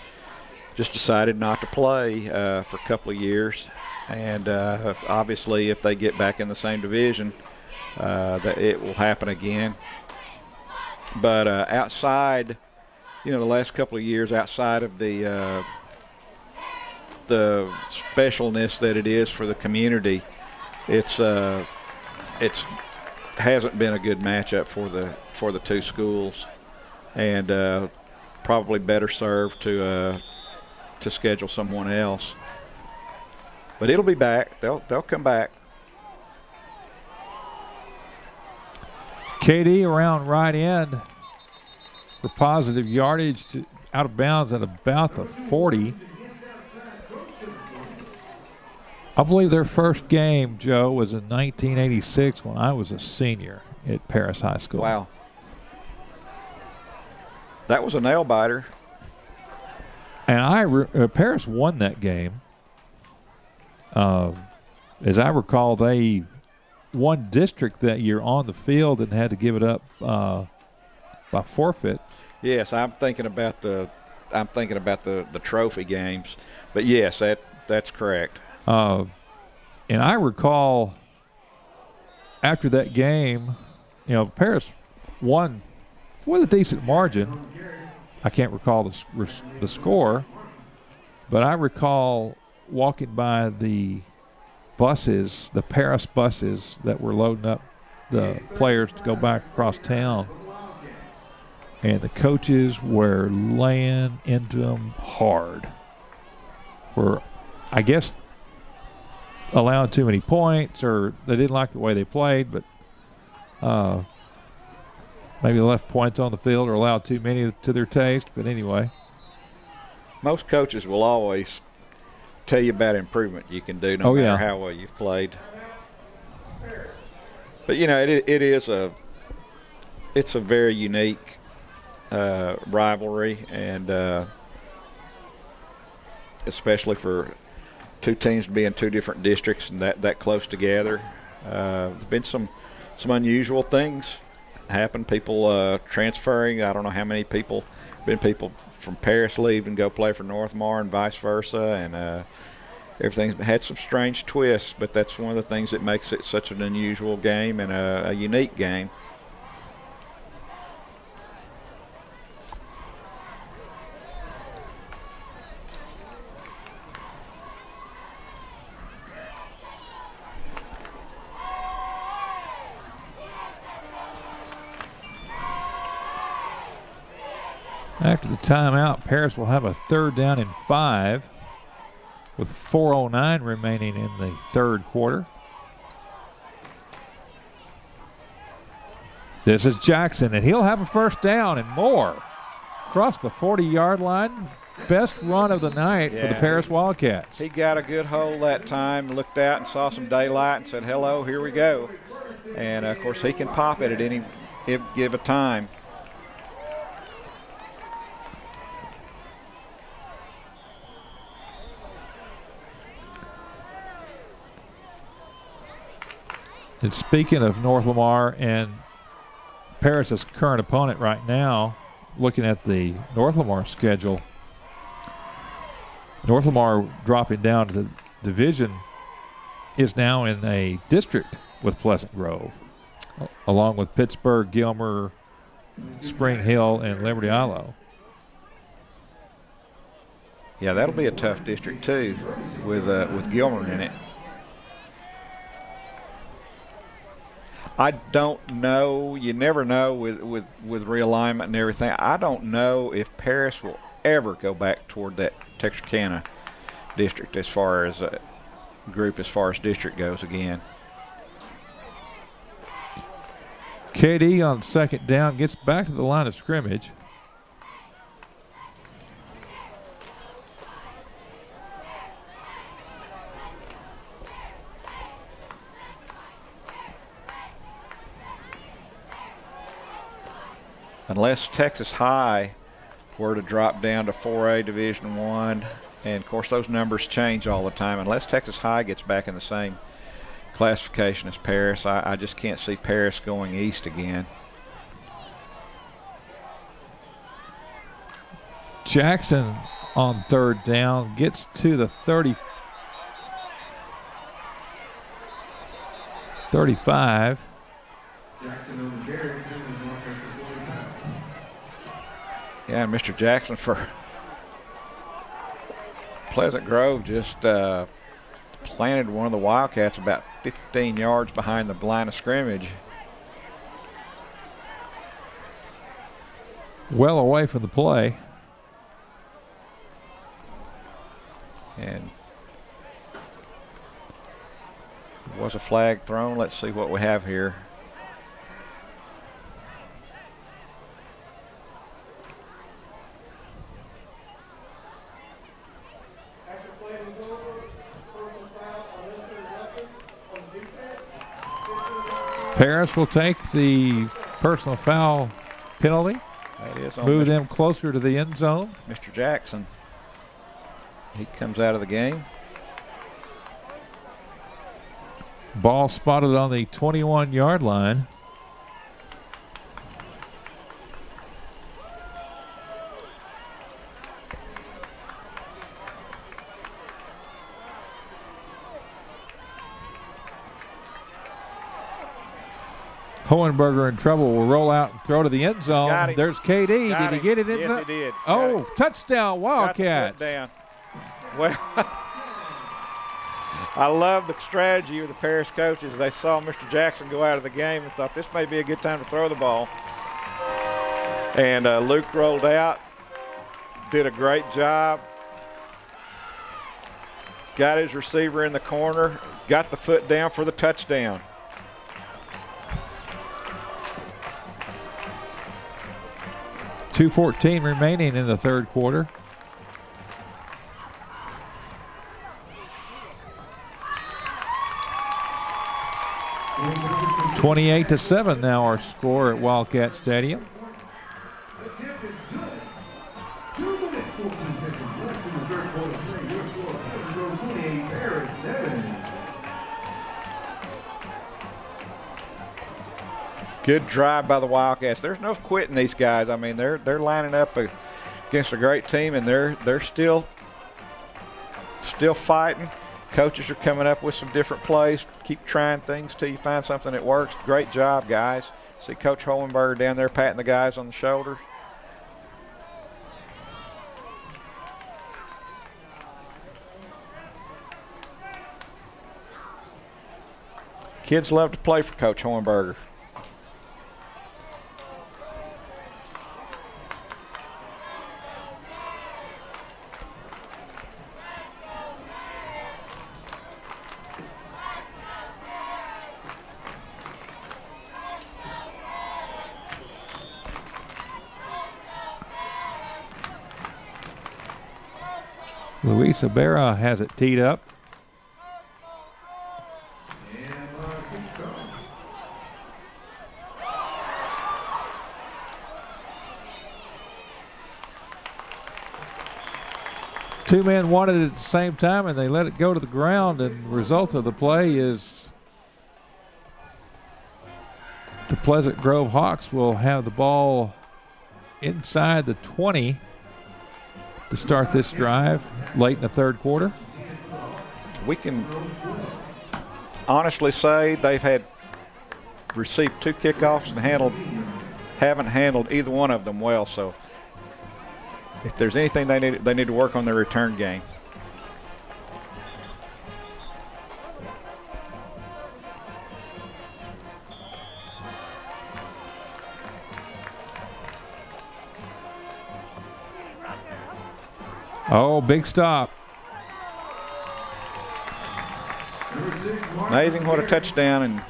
just decided not to play for a couple of years. And obviously, if they get back in the same division, that it will happen again. But outside, the last couple of years, outside of the specialness that it is for the community, it's hasn't been a good matchup for the two schools, and probably better served to schedule someone else. But it'll be back. They'll come back. KD around right end for positive yardage out of bounds at about the 40. I believe their first game, Joe, was in 1986 when I was a senior at Paris High School. Wow. That was a nail biter. And Paris won that game. As I recall, they won district that year on the field and had to give it up by forfeit. Yes, I'm thinking about the trophy games, but yes, that's correct. And I recall after that game, Paris won with a decent margin. I can't recall the score, but I recall walking by the buses, the Paris buses that were loading up the players to go back across town, and the coaches were laying into them hard. Were, I guess, allowing too many points, or they didn't like the way they played, but maybe left points on the field or allowed too many to their taste. But anyway, most coaches will always tell you about improvement you can do, no matter how well you've played. But it's a very unique rivalry, and especially for two teams to be in two different districts and that close together. There's been some unusual things happen. People transferring. I don't know how many people from Paris leave and go play for North Mar and vice versa, and everything's had some strange twists, but that's one of the things that makes it such an unusual game and a unique game. After the timeout, Paris will have a 3rd down and 5 with 4:09 remaining in the third quarter. This is Jackson, and he'll have a 1st down and more. Across the 40-yard line. Best run of the night for the Paris Wildcats. He got a good hole that time, looked out and saw some daylight and said, hello, here we go. And, of course, he can pop it at any give a time. And speaking of North Lamar and Paris' current opponent right now, looking at the North Lamar schedule, North Lamar dropping down to the division is now in a district with Pleasant Grove, along with Pittsburgh, Gilmer, Spring Hill, and Liberty Islo. Yeah, that'll be a tough district too, with Gilmer in it. I don't know. You never know with realignment and everything. I don't know if Paris will ever go back toward that Texarkana district as far as group, as far as district goes again. KD on 2nd down gets back to the line of scrimmage. Unless Texas High were to drop down to 4A Division I, and of course those numbers change all the time. Unless Texas High gets back in the same classification as Paris, I just can't see Paris going east again. Jackson on 3rd down gets to the 35. Jackson on the carry, Yeah, and Mr. Jackson for Pleasant Grove just planted one of the Wildcats about 15 yards behind the line of scrimmage. Well away from the play. And there was a flag thrown. Let's see what we have here. Paris will take the personal foul penalty. That is on move them closer to the end zone. Mr. Jackson. He comes out of the game. Ball spotted on the 21-yard line. Hohenberger in trouble, will roll out and throw to the end zone. Got him. There's KD. Got Did he him. get it in Yes, zone? he did. Oh, Got it. touchdown, Wildcats. Got the foot down. Well, I love the strategy of the Paris coaches. They saw Mr. Jackson go out of the game and thought this may be a good time to throw the ball. And Luke rolled out, did a great job. Got his receiver in the corner, got the foot down for the touchdown. .214 remaining in the third quarter. (28-7) now our score at Wildcat Stadium. The tip is good. 2 minutes, 14 seconds left in the third quarter play. Your score, Pleasant Grove 28, Paris 7. Good drive by the Wildcats. There's no quitting these guys. I mean, they're lining up against a great team, and they're still fighting. Coaches are coming up with some different plays. Keep trying things till you find something that works. Great job, guys. See Coach Hohenberger down there patting the guys on the shoulders. Kids love to play for Coach Hohenberger. Luis Ibarra has it teed up. And kicks off. Two men wanted it at the same time, and they let it go to the ground, and the result of the play is the Pleasant Grove Hawks will have the ball inside the 20 to start this drive late in the third quarter. We can honestly say they've received 2 kickoffs and haven't handled either one of them well. So if there's anything they need to work on their return game. Oh, big stop. Amazing what a touchdown and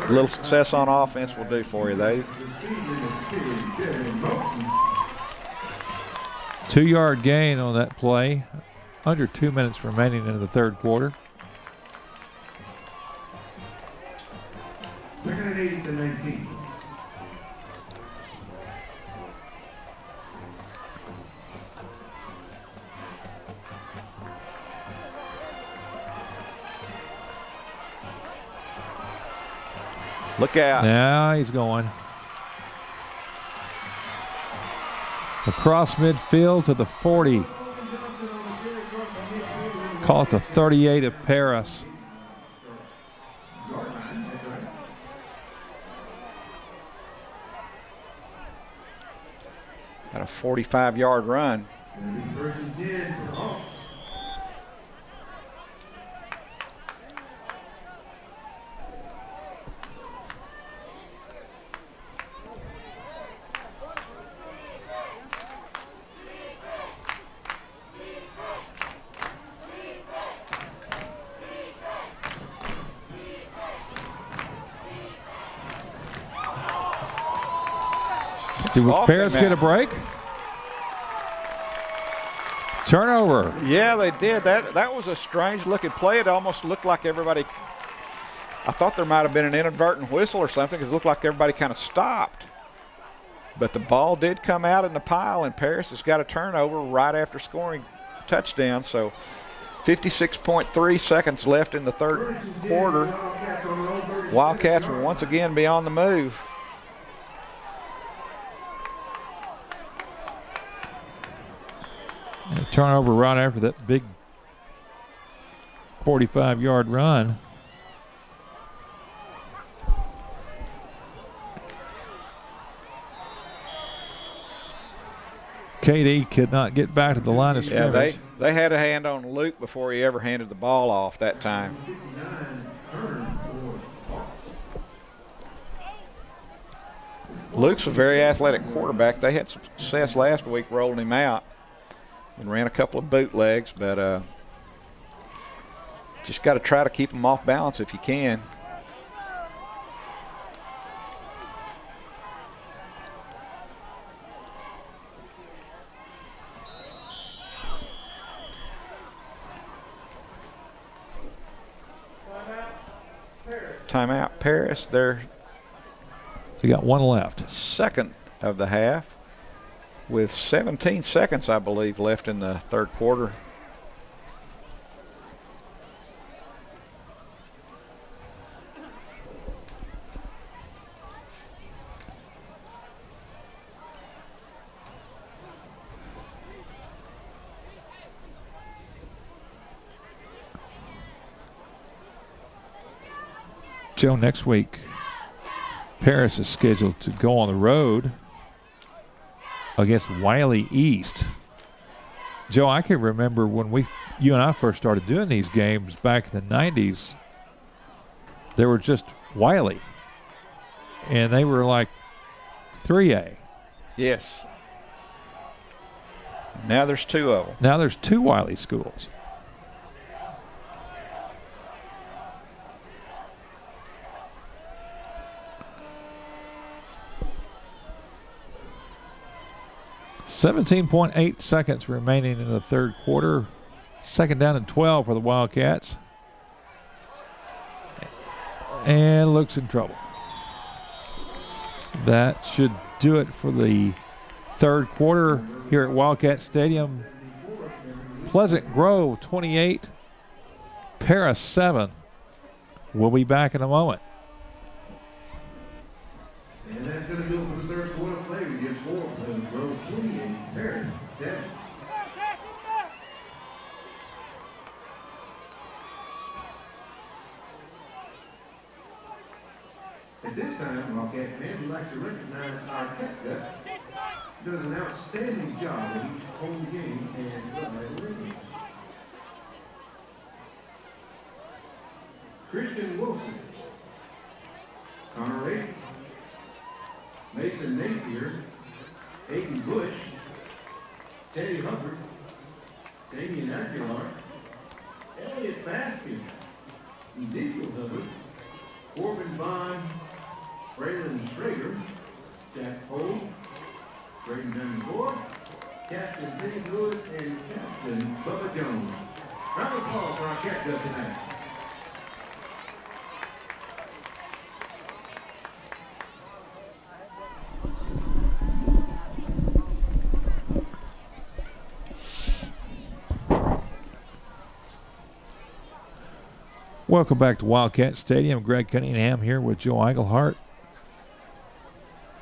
a little success on offense will do for you. 2-yard gain on that play. Under 2 minutes remaining in the third quarter. Second and 8 to 19. Look out. Now he's going. Across midfield to the 40. Call it the 38 of Paris. Got a 45-yard run. First and 10 for the Hawks. Did Paris get a break? Turnover. Yeah, they did. That was a strange-looking play. It almost looked like everybody – I thought there might have been an inadvertent whistle or something because it looked like everybody kind of stopped. But the ball did come out in the pile, and Paris has got a turnover right after scoring a touchdown. So 56.3 seconds left in the third quarter. Wildcats will once again be on the move. And a turnover right after that big 45-yard run. KD could not get back to the line of scrimmage. Yeah, they had a hand on Luke before he ever handed the ball off that time. Luke's a very athletic quarterback. They had some success last week rolling him out and ran a couple of bootlegs, but just got to try to keep him off balance if you can. Timeout, Paris. They're We got one left. second of the half with 17 seconds, I believe, left in the third quarter. Joe, next week, Paris is scheduled to go on the road against Wiley East. Joe, I can remember when you and I first started doing these games back in the 90s, there were just Wiley, and they were like 3A. Yes. Now there's two of them. Now there's two Wiley schools. .8 seconds remaining in the third quarter. Second down and 12 for the Wildcats. And looks in trouble. That should do it for the third quarter here at Wildcat Stadium. Pleasant Grove 28, Paris 7. We'll be back in a moment. And that's going to do it for the third quarter play. We get score. Pleasant Grove 28, Paris 7. At this time, Wildcat fans would like to recognize our catgut. Does an outstanding job of each home game and well as away games. Christian Wilson, Connor Ray, Mason Napier, Aiden Bush, Teddy Hubbard, Damian Aguilar, Elliot Baskin, Ezekiel Hubbard, Corbin Vaughn, Braylon Schrager, Jack Poe, Braden Davenport, Captain Dave Lewis, and Captain Bubba Jones. Round of applause for our catgut tonight. Welcome back to Wildcat Stadium. Greg Cunningham here with Joe Eigelhart.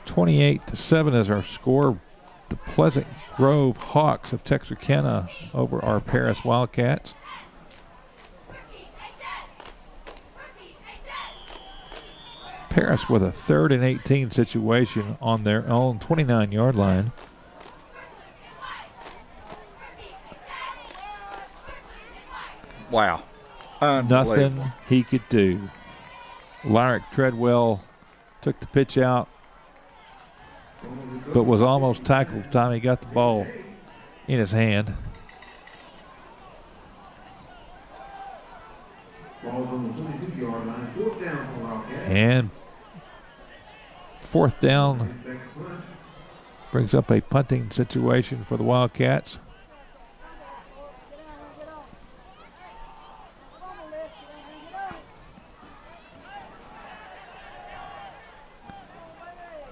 28-7 is our score. The Pleasant Grove Hawks of Texarkana over our Paris Wildcats. Paris with a 3rd and 18 situation on their own 29-yard line. Wow. Nothing he could do. Lyric Treadwell took the pitch out, but was almost tackled the time he got the ball in his hand. Ball's on the 22-yard line. 4th down for Wildcat. And 4th down brings up a punting situation for the Wildcats.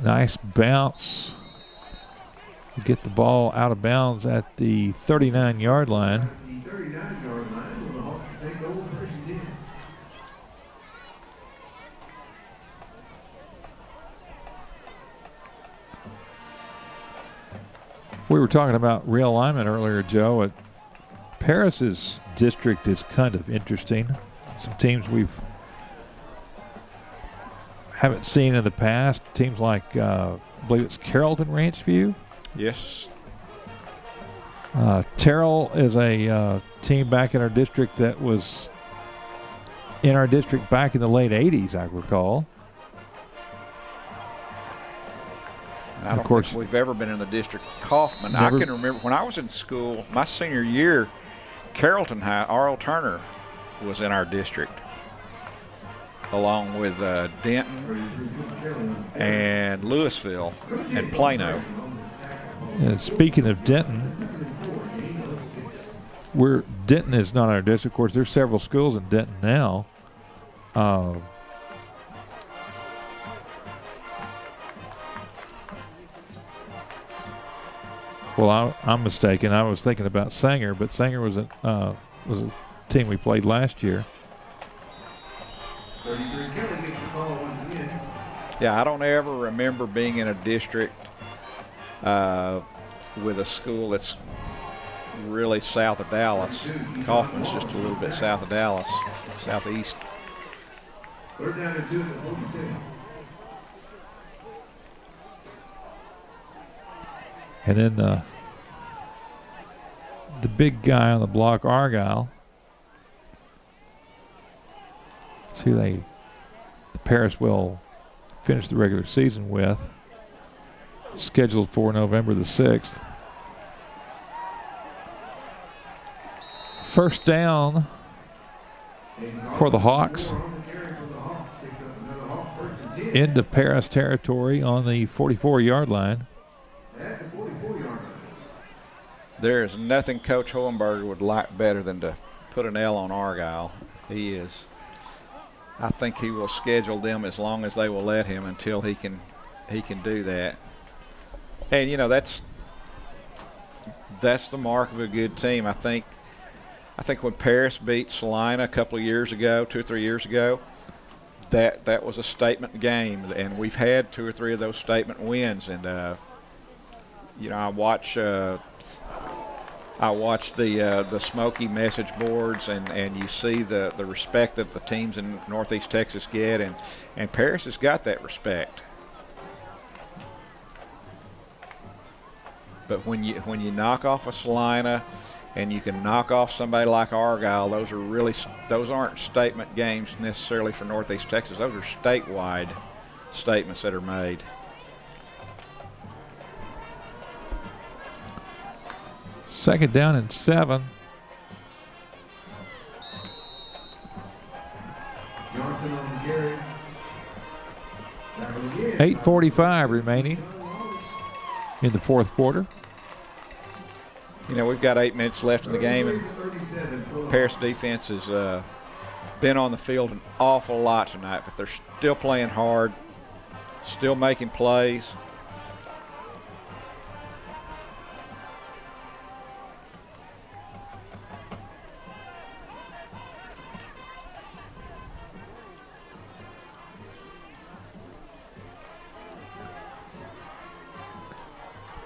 Nice bounce. Get the ball out of bounds at the 39-yard line. The 39-yard line will the Hawks take over 1st and 10. We were talking about realignment earlier, Joe. Paris's district is kind of interesting. Some teams we've haven't seen in the past. Teams like, I believe it's Carrollton Ranchview. Yes. Terrell is a team back in our district that was in our district back in the late 80s, I recall. I don't think we've ever been in the district. Kaufman. I can remember when I was in school, my senior year, Carrollton High, R.L. Turner was in our district, along with Denton and Louisville and Plano. And speaking of Denton, Denton is not our district. Of course, there's several schools in Denton now. Well, I'm mistaken. I was thinking about Sanger, but Sanger was a team we played last year. Yeah, I don't ever remember being in a district with a school that's really south of Dallas. Kaufman's just a little bit south of Dallas, southeast. 3rd down and 2 at the 46. And then the big guy on the block, Argyle. See, the Paris will finish the regular season with, scheduled for November the 6th. 1st down for the Hawks into Paris territory on the 44-yard line. At the 44-yard line. There is nothing Coach Hohenberger would like better than to put an L on Argyle. I think he will schedule them as long as they will let him until he can do that. And you know, that's the mark of a good team. I think when Paris beat Salina a couple of years ago, 2 or 3 years ago, that was a statement game, and we've had 2 or 3 of those statement wins. And you know, I watch the Smoky message boards, and you see the respect that the teams in Northeast Texas get, and Paris has got that respect. But when you knock off a Salina, and you can knock off somebody like Argyle, those aren't statement games necessarily for Northeast Texas. Those are statewide statements that are made. Second down and 7. Johnson on the carry. 8:45 remaining in the fourth quarter. You know, we've got 8 minutes left in the game, and Paris defense has been on the field an awful lot tonight, but they're still playing hard, still making plays.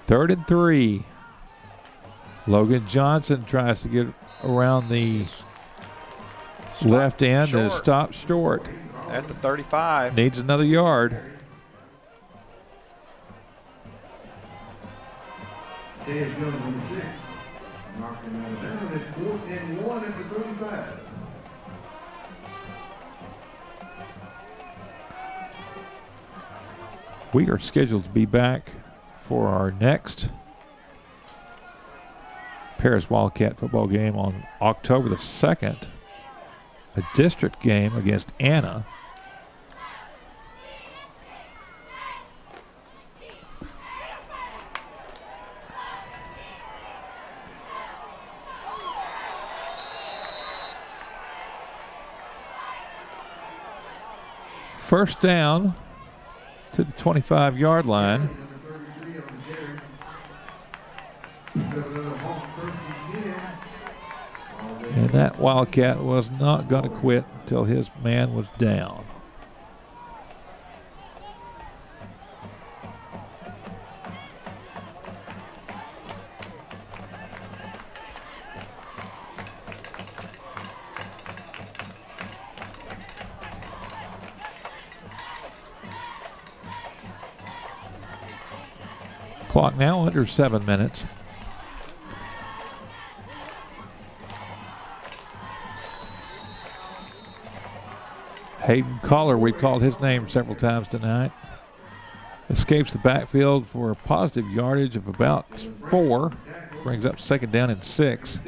Third and 3. Logan Johnson tries to get around the left end and stops short. At the 35. Needs another yard. There's number 6. Knocks him out of bounds. It's 4th and 1 at the 35. We are scheduled to be back for our next Paris Wildcat football game on October the 2nd, a district game against Anna. First down to the 25-yard line. And that Wildcat was not going to quit until his man was down. Clock now under 7 minutes. Hayden Collar, we've called his name several times tonight, escapes the backfield for a positive yardage of about 4. Brings up second down and 6.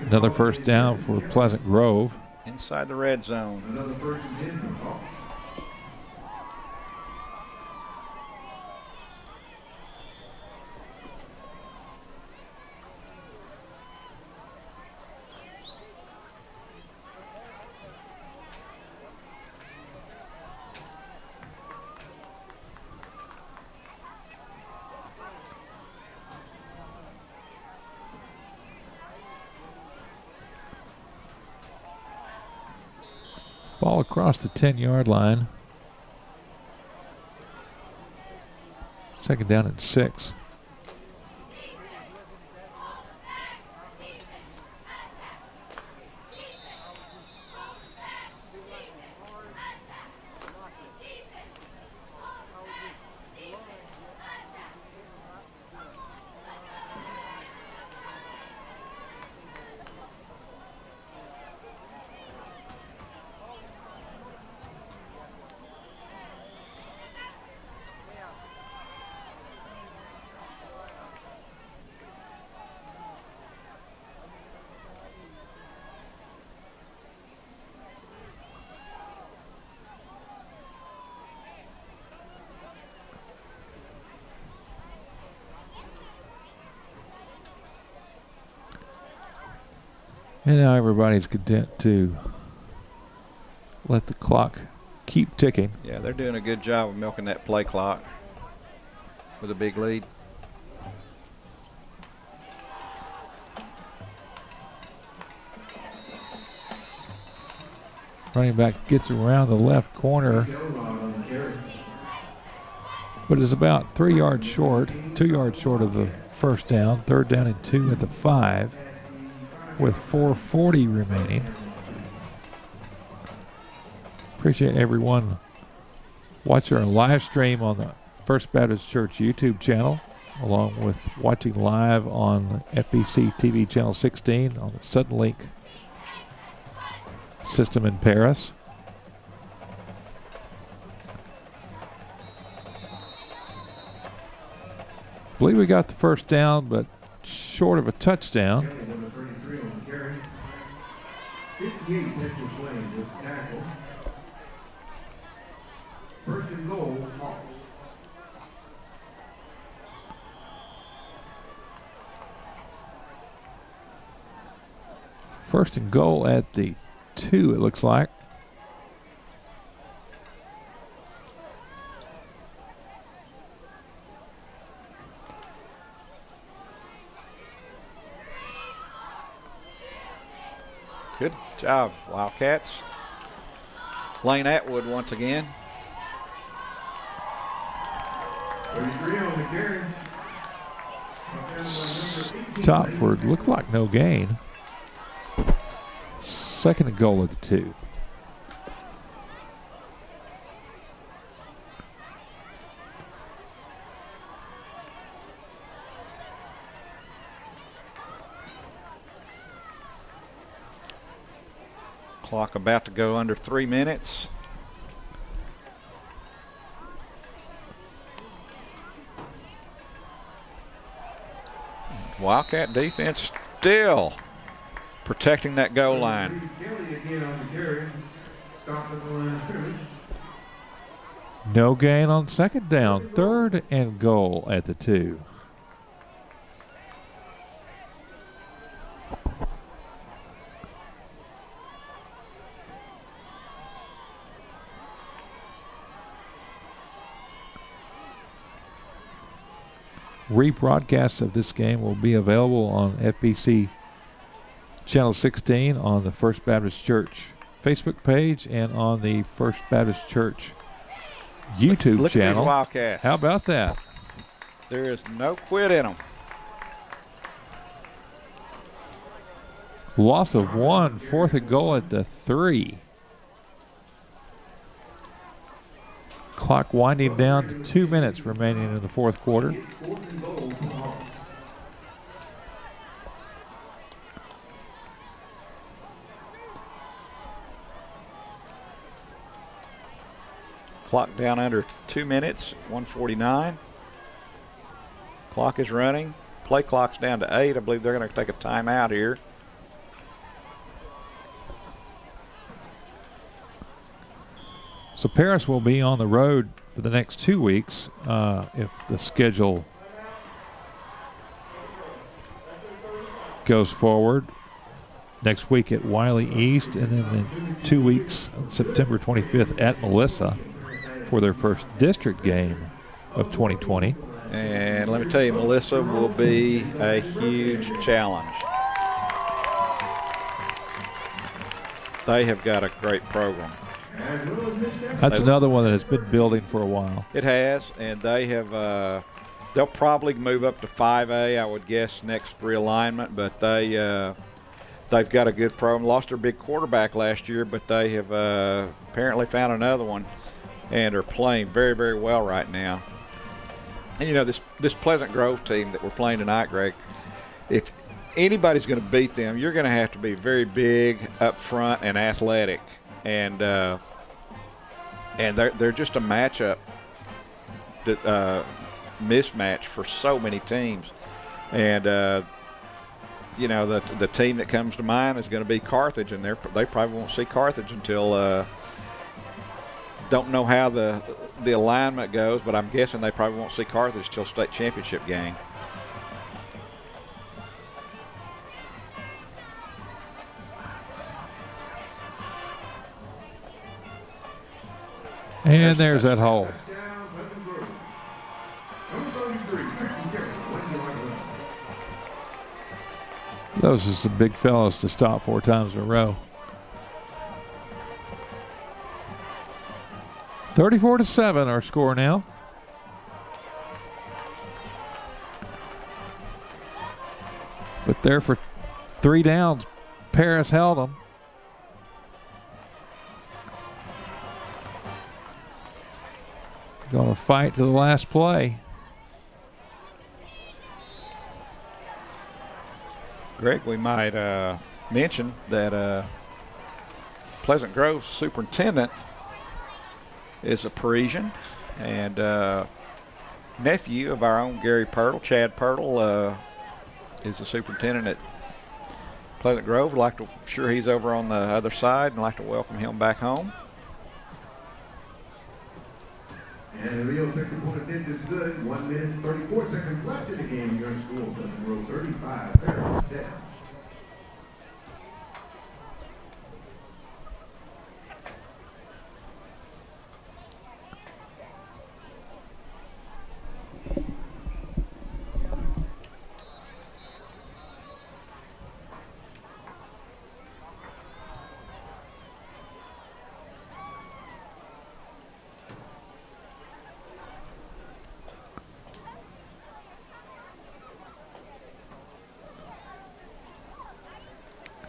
Another first down for Pleasant Grove. Inside the red zone. Another first and 10 for Hawks. Ball across the 10-yard line. Second down and 6. And now everybody's content to let the clock keep ticking. Yeah, they're doing a good job of milking that play clock with a big lead. Running back gets around the left corner, but is about 3 yards short, 2 yards short of the first down. 3rd down and 2 at the 5 with 4:40 remaining. Appreciate everyone watching our live stream on the First Baptist Church YouTube channel, along with watching live on FBC TV channel 16 on the Suddenlink system in Paris. I believe we got the first down, but short of a touchdown. 58 Central Swain with the tackle. 1st and goal, Hawks. First and goal at the 2, it looks like. Good job, Wildcats. Lane Atwood once again. 33 on the carry. Topward, looked like no gain. 2nd and goal at the 2. Clock about to go under 3 minutes. Wildcat defense still protecting that goal line. Kelly again on the carry. Stopped at the line of scrimmage. No gain on 2nd down. 3rd and goal at the 2. Rebroadcasts of this game will be available on FBC Channel 16 on the First Baptist Church Facebook page and on the First Baptist Church YouTube Look channel. At these Wildcats. How about that? There is no quit in them. Loss of 1, 4th and goal at the 3. Clock winding down to 2 minutes remaining in the 4th quarter. 4th and goal for the Hawks. Clock down under 2 minutes, 1:49. Clock is running. Play clock's down to 8. I believe they're going to take a timeout here. So Paris will be on the road for the next 2 weeks if the schedule goes forward. Next week at Wiley East, and then in 2 weeks, September 25th at Melissa for their first district game of 2020. And let me tell you, Melissa will be a huge challenge. They have got a great program. That's another one that has been building for a while. It has, and they have. They'll probably move up to 5A, I would guess, next realignment. But they've got a good program. Lost their big quarterback last year, but they have apparently found another one, and are playing very, very well right now. And you know, this Pleasant Grove team that we're playing tonight, Greg, if anybody's going to beat them, you're going to have to be very big up front and athletic. And they're just a matchup that mismatch for so many teams. And you know, the team that comes to mind is going to be Carthage, and they probably won't see Carthage until don't know how the alignment goes, but I'm guessing they probably won't see Carthage till state championship game. And there's that hole. Touchdown, Pleasant Grove. Number 33, Tristan Terry, 1 yard run. Those are some big fellas to stop 4 times in a row. 34-7 our score now. But there for 3 downs, Paris held them. Going to fight to the last play. Greg, we might mention that Pleasant Grove's superintendent is a Parisian and nephew of our own Gary Pirtle. Chad Pirtle is the superintendent at Pleasant Grove. Sure he's over on the other side, and I'd like to welcome him back home. And the Rio second quarter did is good. 1 minute and 34 seconds left in the game. Your school Pleasant Grove 35, Paris 7.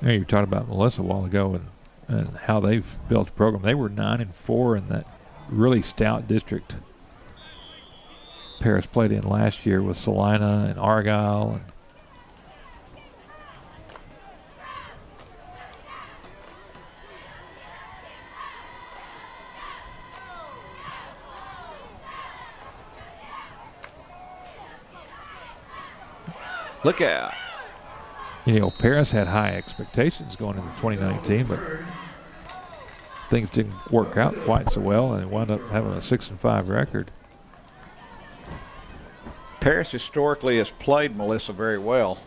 You know, you were talking about Melissa a while ago and how they've built a program. They were 9-4 in that really stout district Paris played in last year with Salina and Argyle. And look out. you know, Paris had high expectations going into 2019, but things didn't work out quite so well, and they wound up having a 6-5 record. Paris historically has played Melissa very well.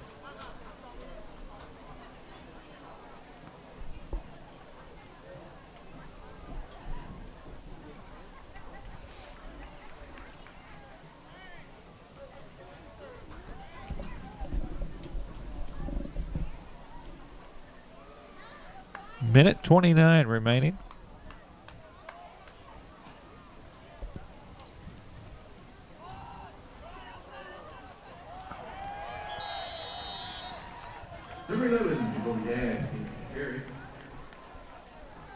Minute 29 remaining. Number 11, Jacoby Dad against Terry.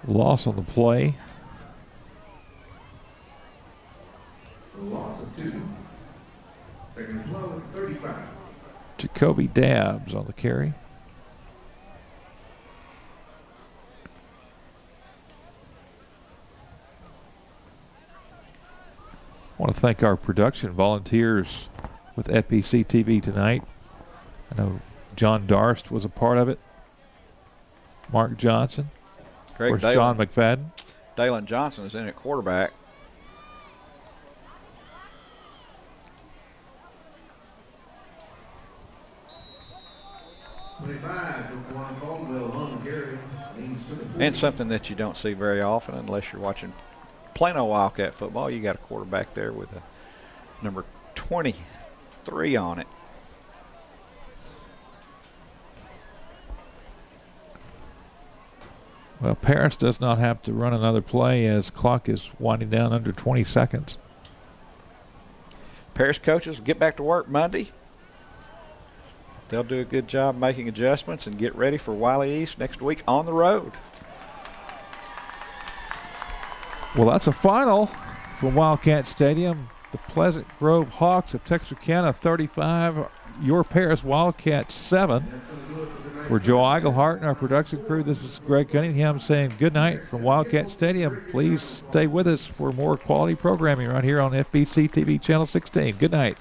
Loss on the play. A loss of 2. Second and 12, 35. Jacoby Dabbs on the carry. I want to thank our production volunteers with FPC TV tonight. I know John Darst was a part of it. Mark Johnson. Greg Of course, John McFadden. Dalen Johnson is in at quarterback. And something that you don't see very often unless you're watching Plano Wildcat football, you got a quarterback there with a number 23 on it. Well, Paris does not have to run another play as clock is winding down under 20 seconds. Paris coaches will get back to work Monday. They'll do a good job making adjustments and get ready for Wiley East next week on the road. Well, that's a final from Wildcat Stadium. The Pleasant Grove Hawks of Texarkana 35, your Paris Wildcats 7. For Joe Eigelhart and our production crew, this is Greg Cunningham saying good night from Wildcat Stadium. Please stay with us for more quality programming right here on FBC TV Channel 16. Good night.